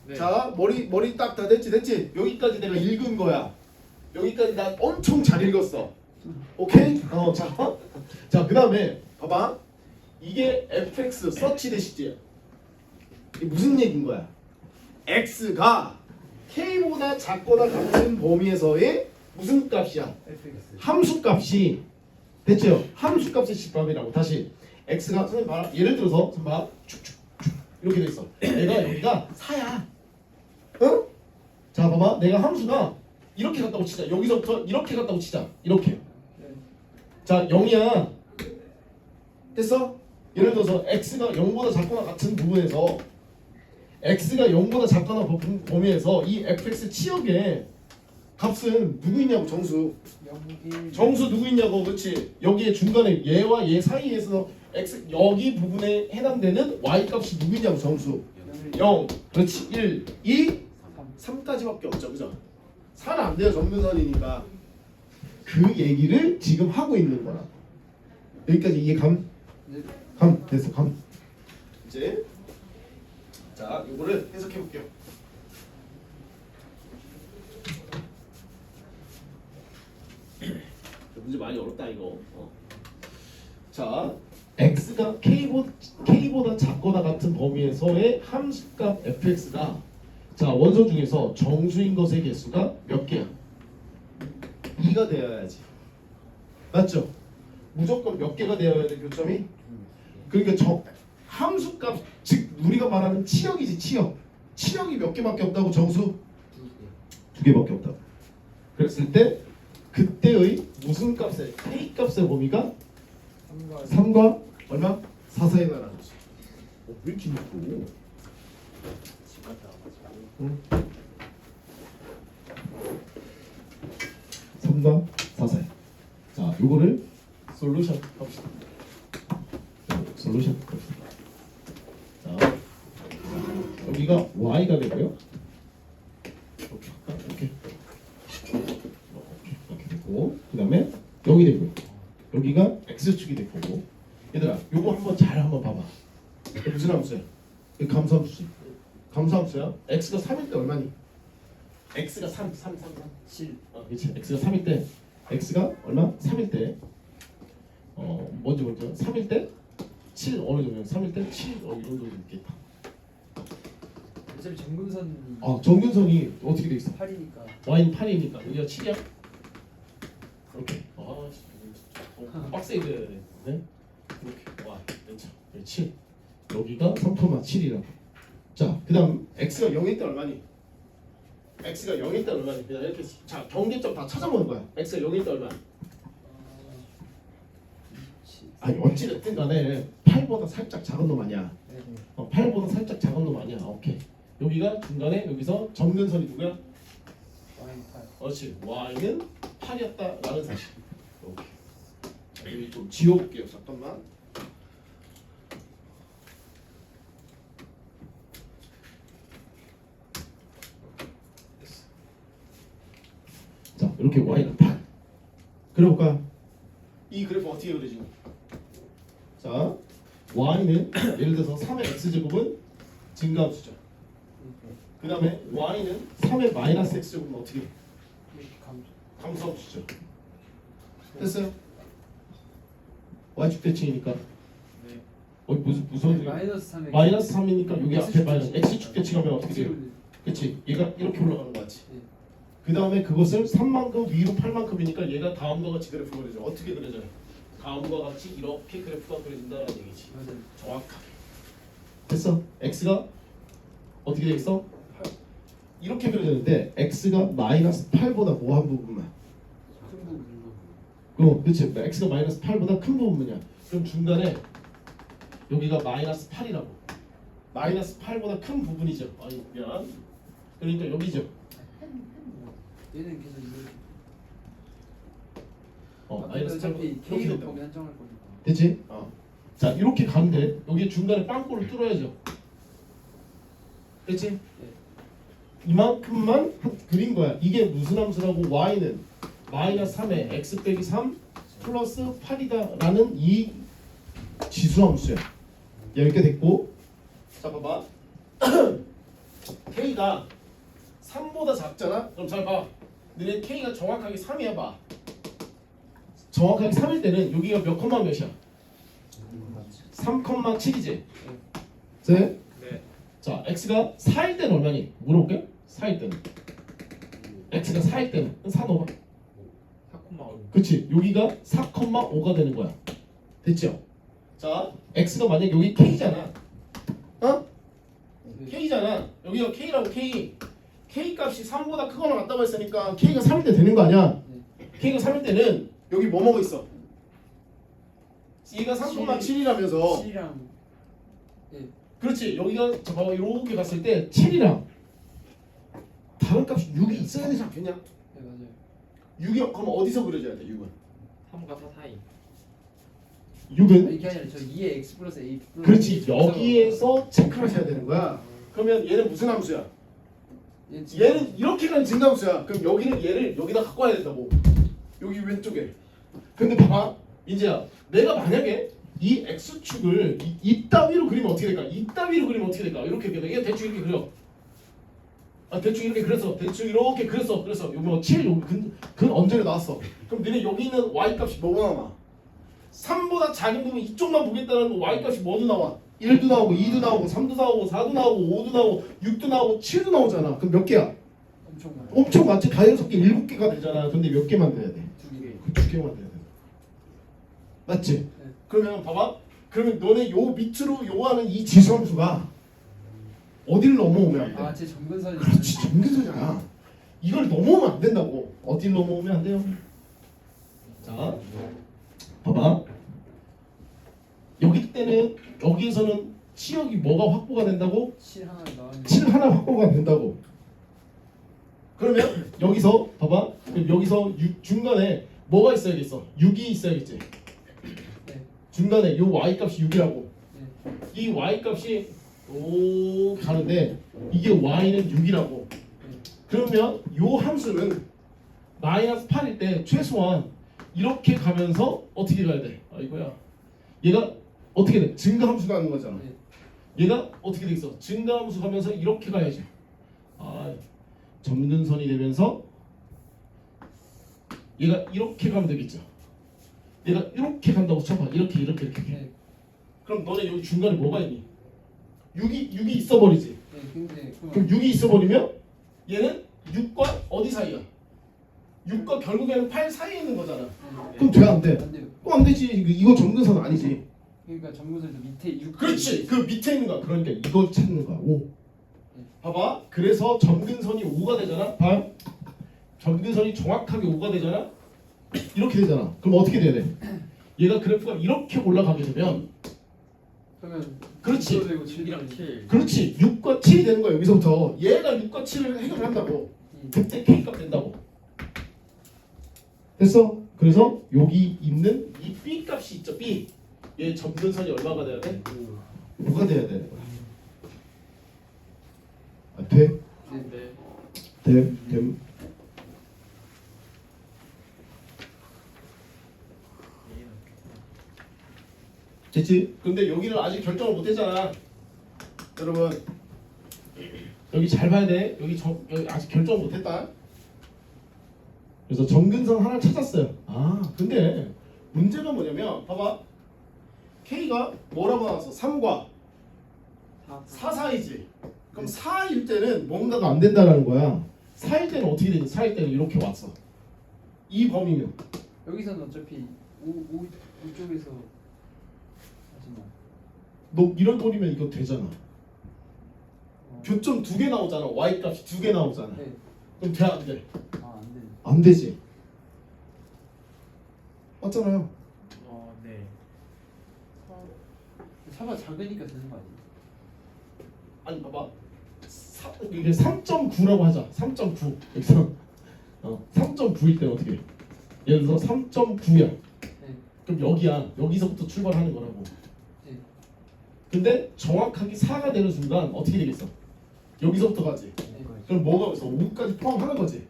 네. 자, 머리 딱 다 됐지? 여기까지 내가 읽은 거야. 여기까지 나 엄청 잘 읽었어. 오케이? 자, 그다음에 봐봐. 이게 fx 서치 대시지야. 이게 무슨 얘기인 거야? x가 k보다 작거나 같은 범위에서의 무슨 값이야? 함수 값이 됐죠? 함수 값의 집합이라고. 다시 x가 선생님 봐라. 예를 들어서 선생님 봐. 이렇게 돼 있어. 내가 여기가 4야. 어? 자, 봐봐. 내가 함수가 이렇게 갔다고 치자. 여기서부터 이렇게 갔다고 치자. 이렇게. 자, 0이야. 됐어? 예를 들어서 x가 0보다 작거나 같은 부분에서 x가 0보다 작거나 범위에서 이 fx 치역의 값은 누구 있냐고. 정수 누구 있냐고. 그렇지. 여기에 중간에 얘와 얘 사이에서 x 여기 부분에 해당되는 y 값이 누구 있냐고. 정수 0. 그렇지. 1, 2, 3까지밖에 없죠. 그죠? 4는 안 돼요. 점근선이니까. 그 얘기를 지금 하고 있는 거야. 여기까지 이해 감? 네. 감 됐어 감. 이제 자 이거를 해석해 볼게요. 문제 많이 어렵다 이거. 자 x가 k보다 작거나 같은 범위에서의 함수값 fx가 자 원소 중에서 정수인 것의 개수가 몇 개야? 2가 되어야지. 맞죠? 무조건 몇 개가 되어야 돼 교점이? 그러니까 함수값 즉 우리가 말하는 치역이지 치역. 치역이 몇 개밖에 없다고 정수? 2개밖에 없다고. 그랬을 때 그때의 무슨 값의 k 값의 범위가 3과 얼마? 4 사이에 나라는 거지. 왜 이렇게 늦고? 응? 3과 4 사이. 자, 요거를 솔루션 합시다. 솔루션 합시다. 자, 여기가 y가 되고요. 이렇게 할까? 이렇게. 이렇게 되고, 그 다음에 여기 되고요. 여기가 x축이 될 거고. 얘들아, 요거 한번 봐봐. 이게 무슨 함수야? 이게 감소함수지. 감소함수야. x가 3일 때 얼마니? x가 3. 7. 그렇지. x가 3일 때 x가 얼마? 3일 때 먼저 3일 때 7 어느 정도? 3일 때 7 이런 정도 있겠다. 어차피 정근선이 정근선이 어떻게 돼 있어? 8이니까 y는 8이니까 여기가 7이야? 이렇게. 빡세게 그려야 돼. 네? 이렇게. 와, 괜찮아. 7. 여기가 3,7이라고. 자, 그다음 x가 0일 때 얼마니? x가 0일 때 얼마니? 그냥 이렇게 자 경계점 다 찾아보는 거야. x가 0일 때 얼마? 아니 어찌됐든 간에 8보다 살짝 작은 놈 아니야. 8보다 살짝 작은 놈 아니야. 오케이. 여기가 중간에 여기서 점근선이 누구야? y는 8. 그렇지. y는 8이었다라는 사실. 오케이. 자, 여기 좀 지워볼게요. 잠깐만. 자, 이렇게 y는 8. 그려볼까? 이 그래프 어떻게 그리지? 자, y는 예를 들어서 3의 x제곱은 증가함수죠. 그 다음에 y는 3의 마이너스 x제곱은 어떻게? 감소함수죠. 됐어요? y축 대칭이니까. 네. 무슨 마이너스 3에 마이너스 3이니까 여기 앞에 마이너스 x축 대칭하면 어떻게 돼요? 네. 그치? 얘가 이렇게 올라가는 거 같지? 네. 그 다음에 그것을 3만큼 위로 8만큼이니까 얘가 다음과 같이 그래프가 그려져. 어떻게 그려져요? 다음과 같이 이렇게 그래프가 그려진다는 얘기지. 맞아요. 정확하게. 됐어? x가 어떻게 돼 있어? 이렇게 그려졌는데 x가 마이너스 8보다 뭐 한 부분만? 큰 부분. 그렇지. x가 마이너스 8보다 큰 부분이야. 그럼 중간에 여기가 마이너스 8이라고. 마이너스 8보다 큰 부분이죠. 아니 미안. 그러니까 여기죠. 얘는 계속 이렇게. 마이너스 8보다 어차피 이렇게 K로 된다고. 범위 한정할 거니까. 됐지? 자 이렇게 가면 돼. 여기 중간에 빵꾸를 뚫어야죠. 됐지? 네. 이만큼만 그린 거야. 이게 무슨 함수라고? y는 마이너스 3에 x 빼기 3 플러스 8이다 라는 이 지수함수야. 여기까지 됐고, 자 봐봐. k가 3보다 작잖아? 그럼 잘 봐. 너네 k가 정확하게 3이야 봐. 정확하게 3일 때는 여기가 몇 컴마 몇이야? 3,7이지? 네? 네. 자, x가 4일 때는 얼마니? 물어볼게. 4일 때는. x가 4일 때는 4 넣어봐. 4,5. 그렇지. 여기가 4,5가 되는 거야. 됐죠? 자, x가 만약 여기 k잖아. k잖아. 여기가 k라고 k. k 값이 3보다 크거나 같다고 했으니까 k가 3일 때 되는 거 아니야? k가 3일 때는 여기 뭐 먹어 있어? 얘가 3,7이라면서 7이랑 그렇지. 여기가 저 봐봐 이렇게 갔을 때 7이랑 다른 값이 6이 있어야 되지 않겠냐? 네 맞아요. 6이 그럼 어디서 그려져야 돼? 6은 3과 4 사이. 6은 이게 아니라 저 2의 x 플러스 a 플러스 그렇지. 여기에서 체크를 하셔야 되는 거야. 그러면 얘는 무슨 함수야? 얘는 이렇게 가는 증가함수야. 그럼 여기는 얘를 여기다 갖고 와야 된다고. 여기 왼쪽에. 근데 봐봐 이제야 내가 만약에 이 x축을 이따위로 그리면 어떻게 될까? 이따위로 그리면 어떻게 될까? 이렇게 될까? 이게 대충 이렇게 그려. 대충 이렇게 그렸어. 대충 이렇게 그렸어. 그래서 여기 뭐 7, 여기 근 언저리 나왔어. 그럼 너네 여기 있는 y 값이 뭐가 나와? 3보다 작은 부분 이쪽만 보겠다는 거 y 값이 뭐도 나와? 1도 나오고 2도 나오고 3도 나오고 4도 나오고 5도 나오고 6도 나오고 7도 나오잖아. 그럼 몇 개야? 엄청 많아. 엄청 많지. 다 6개 7개가 되잖아. 근데 몇 개만 돼야 돼? 2개. 그 2개만 돼야 돼. 맞지? 그러면 봐봐. 그러면 너네 요 밑으로 요하는 이 지수함수가 어딜 넘어오면 안 돼? 아, 제 점근선이. 그렇지, 정근수잖아. 이걸 넘어오면 안 된다고. 어딜 넘어오면 안 돼요? 자, 봐봐. 여기 때는 여기에서는 치역이 뭐가 확보가 된다고? 7 하나 나왔는데. 7 하나 확보가 된다고. 그러면 여기서 봐봐. 그럼 여기서 중간에 뭐가 있어야겠어? 6이 있어야겠지. 네. 중간에 요 y 값이 6이라고. 네. 이 y 값이 오 가는데 이게 y는 6이라고. 그러면 요 함수는 마이너스 8일 때 최소한 이렇게 가면서 어떻게 가야 돼? 이거야. 얘가 어떻게 돼? 증가함수 가는 거잖아. 네. 얘가 어떻게 돼 있어? 증가함수 가면서 이렇게 가야지. 점근선이 되면서 얘가 이렇게 가면 되겠죠. 얘가 이렇게 간다고 쳐봐. 이렇게. 네. 그럼 너네 여기 중간에 뭐가 있니? 6이 있어버리지. 네. 근데 그럼 6이 있어버리면 얘는 6과 어디 사이야? 6과 결국에는 8 사이에 있는 거잖아. 그럼 돼 안 돼? 안 돼요. 안 되지. 이거 점근선 아니지. 그러니까 점근선도 밑에 6. 그렇지. 그 밑에 있는 거야. 그러니까 이걸 찾는 거야. 5. 봐봐. 그래서 점근선이 5가 되잖아. 봐. 점근선이 정확하게 5가 되잖아. 이렇게 되잖아. 그럼 어떻게 돼야 돼? 얘가 그래프가 이렇게 올라가게 되면 그러면 그렇지. 6도 되고 6이랑 7. 그렇지. 6과 7이 되는 거야. 여기서부터. 얘가 6과 7을 해결한다고. 그때 K값 된다고. 됐어? 그래서 여기 있는 이 B 값이 있죠. B. 얘 점근선이 얼마가 돼야 돼? 5가 돼야 되는 거야. 돼? 네. 됨. 됐지? 근데 여기는 아직 결정을 못 했잖아. 여러분. 여기 잘 봐야 돼. 여기 아직 결정 못 했다. 그래서 점근선 하나를 찾았어요. 근데 문제가 뭐냐면 봐봐. K가 뭐라고 나왔어? 3과 4 사이지. 그럼 4일 때는 뭔가가 안 된다라는 거야. 4일 때는 어떻게 되지? 4일 때는 이렇게 왔어. 이 범위면. 여기서는 어차피 5 쪽에서 하지만 너 이런 돌이면 이거 되잖아. 교점 2개 나오잖아. Y 값이 2개 나오잖아. 네. 그럼 돼 안 돼? 안 되네. 안 되지. 맞잖아요. 네. 차가 작으니까 되는 거 아니에요? 아니 봐봐. 이게 3.9라고 하자. 3.9. 여기서 3.9일 때 어떻게 해? 예를 들어서 3.9야. 네. 그럼 여기야. 여기서부터 출발하는 거라고. 네. 근데 정확하게 4가 되는 순간 어떻게 되겠어? 여기서부터 가지. 네. 그럼 뭐가 있어? 5까지 포함하는 거지.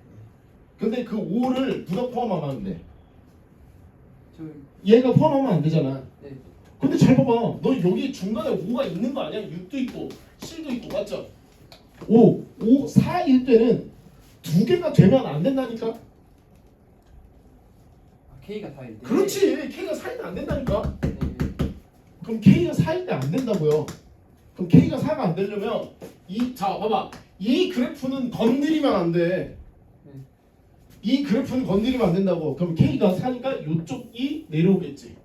근데 그 5를 누가 포함하면 안 돼? 저 얘가 포함하면 안 되잖아. 네. 근데 잘 봐봐. 너 여기 중간에 5가 있는 거 아니야? 6도 있고 7도 있고 맞죠? 5, 4일 때는 2개가 되면 안 된다니까? K가 4일 때. 그렇지. K가 4일 때 안 된다니까? 네. 그럼 K가 4일 때 안 된다고요. 그럼 K가 4가 안 되려면 자 봐봐. 이 그래프는 건드리면 안 돼. 이 그래프는 건드리면 안 된다고. 그럼 K가 4니까 이쪽이 내려오겠지.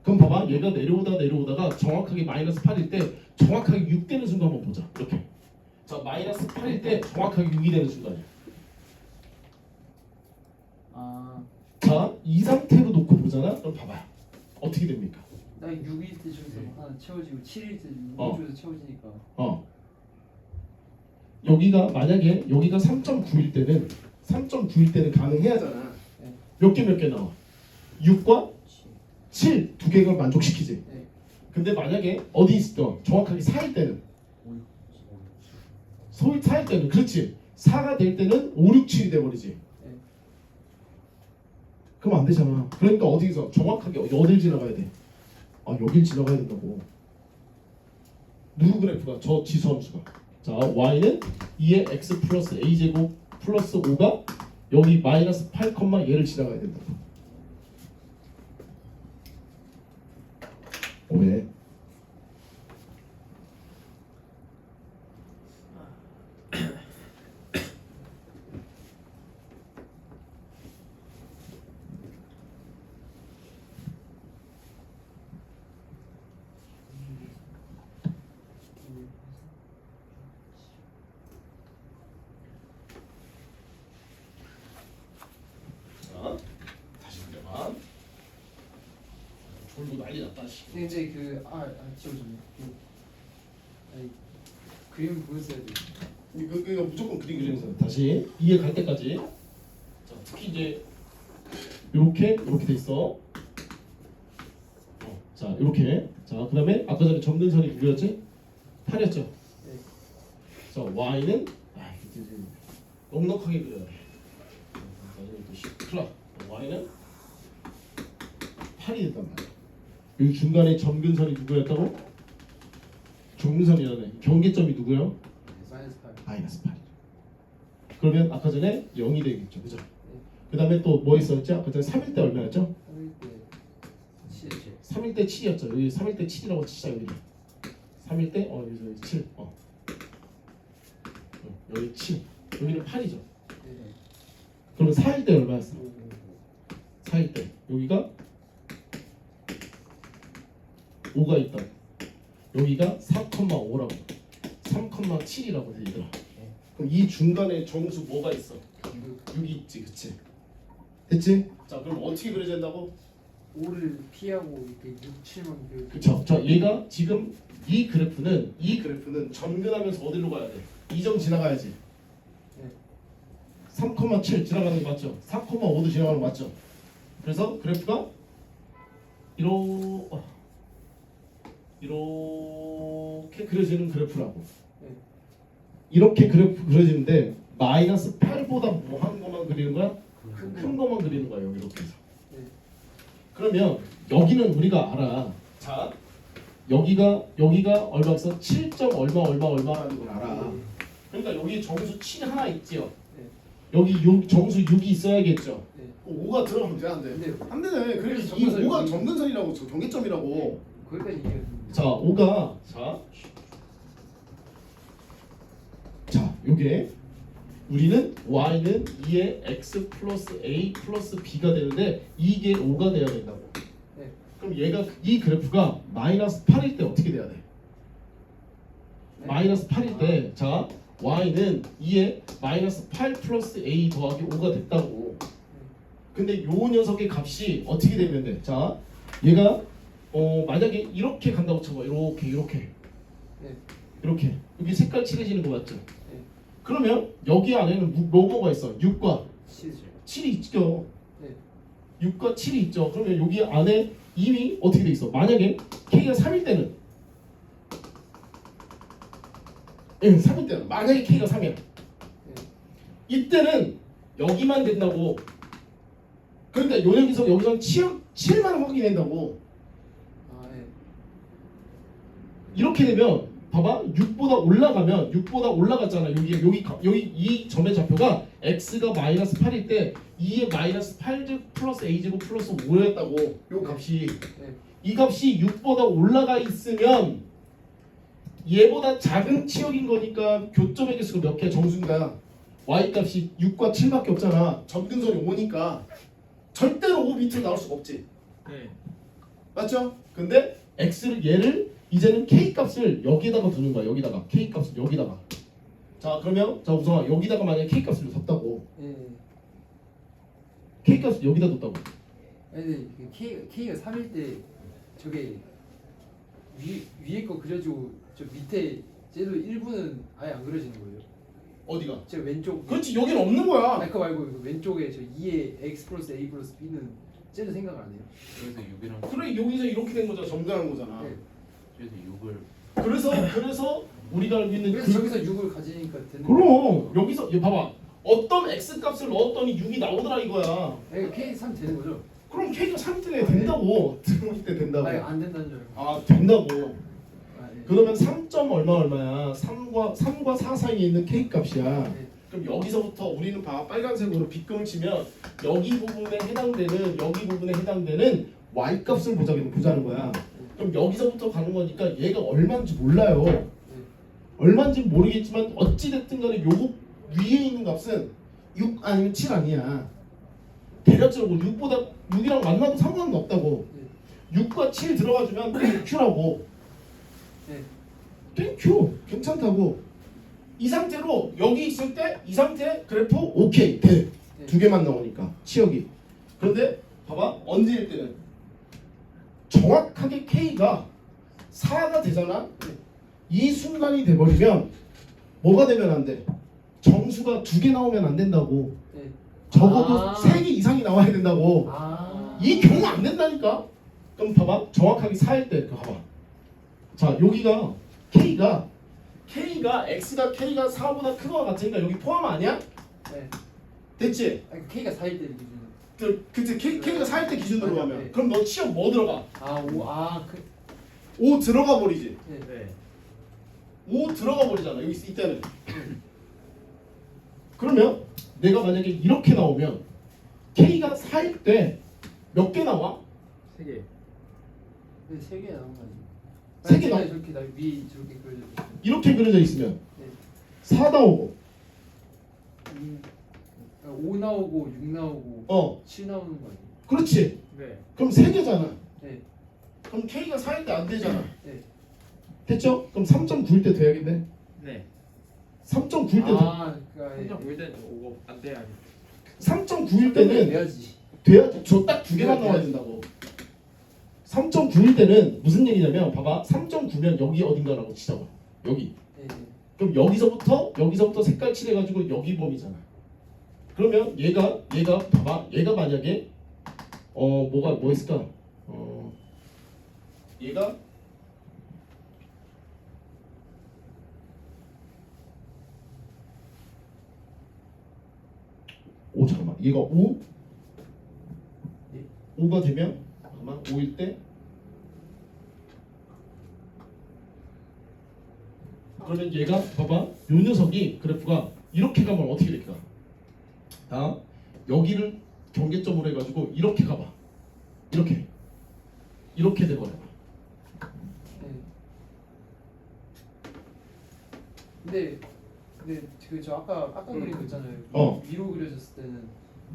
그럼 봐봐. 얘가 내려오다가 정확하게 마이너스 8일 때 정확하게 6 되는 순간 한번 보자. 이렇게. 자 마이너스 8일 때 정확하게 6이 되는 순간이야. 자, 이 상태로 놓고 보잖아. 그럼 봐봐. 어떻게 됩니까? 나 6일 때 저기서 하나 채워지고 7일 때 6일 어. 쪽에서 채워지니까. 여기가 만약에 여기가 3.9일 때는 가능해야잖아. 네. 몇 개 나와? 6과 7 두 개가 만족시키지. 네. 근데 만약에 어디 있어? 정확하게 4일 때는 4일 때는 그렇지. 4가 될 때는 5, 6, 7이 돼버리지. 네. 그럼 안 되잖아. 그러니까 어디서 정확하게 어딜 지나가야 돼? 아 여길 지나가야 된다고. 누구 그래프가 저 지수함수가. 자 y는 2의 x 플러스 a 제곱 플러스 5가 여기 마이너스 8, 얘를 지나가야 된다고. 왜? 자, 다시 보자. 졸고 난리 났다. 씨. 근데 지워졌네. 아니 그림 보였어야 돼. 이거 무조건 그림 그리면서 다시 이해 갈 때까지. 자, 특히 이제 이렇게 돼 있어. 자, 이렇게. 자, 그다음에 아까 전에 점근선이 누구였지? 8이었죠. 네. 자, y는 넉넉하게 그려야 돼. 나중에 또 큰일 나. y는 8이 된단 말이야. 이 중간에 점근선이 누구였다고? 점근선이라네. 경계점이 누구요? 마이너스 8. 마이너스 8. 그러면 아까 전에 0이 되겠죠, 그죠? 그 다음에 또 뭐 있었지? 아까 전에 3일 때 얼마였죠? 3일 때 7. 3일 때 7이었죠. 여기 3일 때 7이라고 치자 여기. 3일 때 여기 7. 여기 7. 여기는 8이죠. 네. 그러면 4일 때 얼마였어? 4일 때 여기가 5가 있다. 여기가 4,5라고. 3,7이라고 돼 있더라. 그럼 이 중간에 정수 뭐가 있어? 6이 있지, 그치? 됐지? 자, 그럼 어떻게 그려야 된다고? 5를 피하고 이렇게 6, 7만 그. 그쵸. 자, 얘가 지금 이 그래프는 점근하면서 어디로 가야 돼? 2점 지나가야지. 네. 3,7 지나가는 거 맞죠? 4,5도 지나가는 거 맞죠? 그래서 그래프가 이렇게 그려지는 그래프라고. 네. 이렇게 그래프 그려지는데 마이너스 8보다 뭐한 것만 그리는 거야? 큰 것만 그리는 거야, 여기 이렇게 해서. 네. 그러면 여기는 우리가 알아. 자, 여기가 얼마였어? 7점 얼마라는 걸 알아. 그러니까 여기 정수 7 하나 있지요. 네. 여기 6 정수 6이 있어야겠죠. 네. 5가 들어가면 돼, 안 돼? 네. 안 되네. 그래서 이 점근선이 5가 여기- 점근선이라고 저 경계점이라고. 거기까지 이해했는데. 자, 5가 자, 요게 우리는 y는 2의 x 플러스 a 플러스 b가 되는데 이게 5가 돼야 된다고. 네. 그럼 얘가 이 그래프가 마이너스 8일 때 어떻게 돼야 돼? 네. 마이너스 8일 때, 자, y는 2의 마이너스 8 플러스 a 더하기 5가 됐다고. 근데 요 녀석의 값이 어떻게 되면 돼? 자, 얘가 만약에 이렇게 간다고 쳐봐. 이렇게 네. 이렇게 여기 색깔 칠해지는 거 맞죠? 네. 그러면 여기 안에는 뭐가 있어? 6과 7이죠. 7이 있죠. 네. 6과 7이 있죠. 그러면 여기 안에 이미 어떻게 돼 있어? 만약에 k가 3일 때는 3일 때는 만약에 k가 3이야. 네. 이때는 여기만 된다고. 그러니까 여기서는 7만 확인한다고. 아, 네. 이렇게 되면 봐봐. 6보다 올라갔잖아. 여기 이 점의 좌표가 x가 마이너스 8일 때 2의 마이너스 8 플러스 a제곱 플러스 5였다고. 요 값이. 네. 이 값이 6보다 올라가 있으면 얘보다 작은 치역인 거니까 교점의 개수가 몇 개야? 정수인가? y 값이 6과 7밖에 없잖아. 점근선이 5니까 절대로 5 밑으로 나올 수가 없지. 네. 맞죠? 근데 얘를 이제는 k 값을 여기에다가 두는 거야. 여기다가 k 값을 여기다가. 자, 그러면 자 우성아, 여기다가 만약에 k 값을 뒀다고. 네. k 값을 여기다 뒀다고. 아니 근데 K가 3일 때 저게 위에 거 그려주고 저 밑에 쟤도 일부는 아예 안 그려지는 거예요. 어디가? 저 왼쪽. 그렇지, 여기는 없는 거야. 아니 그거 말고 이거 왼쪽에 저 2의 x 플러스 a 플러스 b는 쟤도 생각 안 해요. 그래서 6이랑 그래, 여기서 이렇게 된 거잖아. 점근하는 거잖아. 네. 그래서 6을 그래서 우리가 알고 있는 그래서 저기서 6을 가지니까 되는. 그럼 여기서 얘 봐봐. 어떤 x 값을 넣었더니 6이 나오더라 이거야. 그러니까 K 3 되는 거죠? 그럼 k가 3때 된다고. 들어올 때 된다고. 아니 안 된다는 줄 알고. 아 된다고. 아, 예. 그러면 3점 얼마야? 3과 4 사이에 있는 k 값이야. 네. 그럼 여기서부터 우리는 봐 빨간색으로 빗금을 치면 여기 부분에 해당되는 y 값을 보자는 거야. 그럼 여기서부터 가는 거니까 얘가 얼마인지 몰라요. 얼마인지 모르겠지만 어찌 됐든 간에 요거 위에 있는 값은 6 아니면 7 아니야. 대략적으로 6이랑 만나도 상관은 없다고. 6과 7 들어가주면 땡큐라고. 네. 땡큐 괜찮다고. 이 상태로 여기 있을 때 이 상태 그래프 오케이 돼. 두 개만 나오니까 치역이. 그런데 봐봐 언제일 때는 정확하게 K가 4가 되잖아. 이 순간이 돼버리면 뭐가 되면 안 돼? 정수가 2개 나오면 안 된다고. 네. 적어도 아. 3개 이상이 나와야 된다고. 아. 이 경우 안 된다니까. 그럼 봐봐 정확하게 4일 때 봐봐. 자 여기가 K가 X가 K가 4보다 큰 거와 같으니까 여기 포함 아니야? 네. 됐지? 아니, K가 4일 때 기준으로. 그치 K가 4일 때 기준으로 맞아, 하면 네. 그럼 너 치역 뭐 들어가? 아, 오, 아, 그, 5 들어가 버리지. 네. 네. 5 들어가 버리잖아 여기 이때는. 그러면 내가 만약에 이렇게 나오면 K가 4일 때 몇 개 나와? 3개. 네, 3개 나온 거 아니에요? 세개 나온- 저렇게 나 위 저렇게 그려져 있어요. 이렇게 그려져 있으면 네. 4 나오고 5 나오고 6 나오고 어 7 나오는 거 아니에요? 그렇지. 네. 그럼 3개잖아. 네. 그럼 K가 4일 때 안 되잖아. 네. 됐죠? 그럼 3.9일 때 돼야겠네. 네. 3.9일 때 아, 그러니까 혼자 보일 때는 오고 안 돼. 아니. 3.9일 때는 돼야지. 돼야지. 저 딱 2개만 나와야 된다고. 3.9일 때는 무슨 얘기냐면 봐봐. 3.9면 여기 어딘가라고 치자고. 여기. 네. 네. 그럼 여기서부터 색깔 칠해가지고 여기 범위잖아. 그러면 얘가 봐봐. 얘가 만약에 뭐 있을까? 얘가 잠깐만. 얘가 5 네. 5가 되면 잠깐만 5일 때 그러면 얘가 봐봐 요 녀석이 그래프가 이렇게 가면 어떻게 될까? 여기를 경계점으로 해가지고 이렇게 가봐. 이렇게 돼버려. 네. 근데 그 저 아까 그린 거 있잖아요. 위로 그려졌을 때는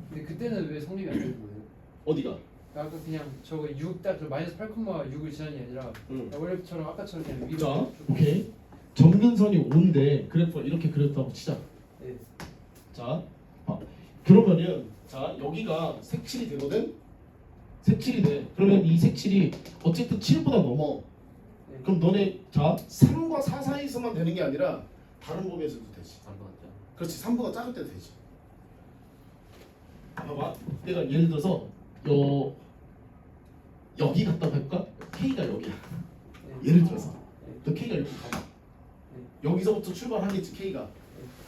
근데 그때는 왜 성립이 안 되는 거예요? 어디가? 아까 그냥 저거 6딱 마이너스 8,6을 지나는 게 아니라 원래처럼 아까처럼 그냥 위로. 자, 오케이. 점근선이 5인데 그래프가 이렇게 그렸다고 치자. 네. 자, 그러면은 자 여기가 색칠이 되거든. 색칠이 돼. 그러면 이 색칠이 어쨌든 7보다 넘어. 네. 그럼 너네 자 3과 4 사이에서만 되는 게 아니라 다른 범위에서도 되지. 안 맞죠. 그렇지. 3보다 작을 때도 되지. 봐봐. 내가 예를 들어서 여기 갔다 갈까? K가 여기야. 네. 예를 들어서 네. 너 K가 여기 가봐. 네. 여기서부터 출발하겠지 K가.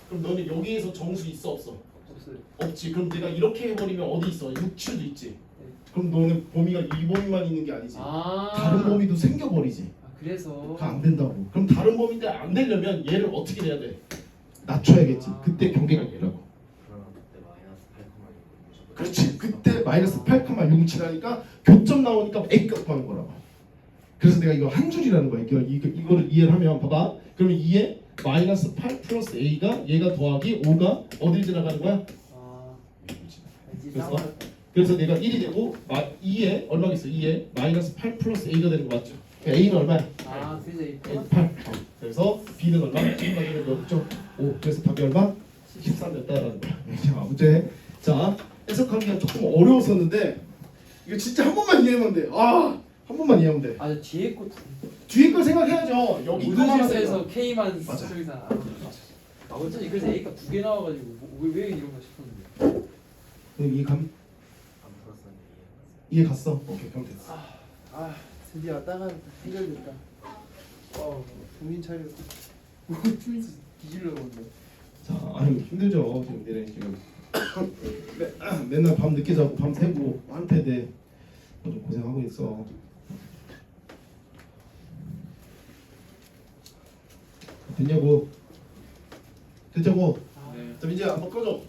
그럼 너는 여기에서 정수 있어 없어? 없어요. 없지. 그럼 내가 이렇게 해버리면 어디 있어? 6, 7도 있지. 네. 그럼 너는 범위가 이 범위만 있는 게 아니지. 아. 다른 범위도 생겨버리지. 아, 그래서. 그거 안 된다고. 그럼 다른 범위인데 안 되려면 얘를 어떻게 해야 돼? 낮춰야겠지. 그때 경계가 얘라고. 그러면 그때 마이너스 8,6 그렇지. 그때 마이너스 8,667하니까 교점 나오니까 A값 구하는 거라고. 그래서 내가 이거 한 줄이라는 거야. 이거를 이해를 하면 봐봐. 그러면 2에 마이너스 8 플러스 A가 얘가 더하기 5가 어딜 지나가는 거야? 아. 그래서? 그래서 내가 1이 되고 2에 얼마가 있어? 2에 마이너스 8 플러스 A가 되는 거 맞죠? A는 얼마야? 아, 그래서 이 8. 그래서 B는 얼마? 지금 가지고 몇 점? 5. 그래서 답이 얼마? 13였다라는 거야. 자, 문제. 자, 해석하기가 조금 어려웠었는데 이거 진짜 한 번만 이해하면 돼. 한 번만 이해하면 돼. 아, 뒤에 거 뒤에 걸 생각해야죠. 여기 모든 이거만 실수에서 하면 K만 맞아. 저기서 아, 어쩐지 그래서 A가 2개 나와가지고 왜 이런 거 싶었는데. 이감 안 풀었었는데 이해 갔어? 오케이, 그럼 됐어. 아, 드디어 왔다가 해결됐다. 정신 차려. 트윈스 뒤질려고 한다. 자, 아유 힘들죠 지금 니네 지금 맨날 밤 늦게 자고 밤 새고 한패대 좀 고생하고 있어. 됐냐고? 됐자고? 네. 자 이제 한번 꺼줘.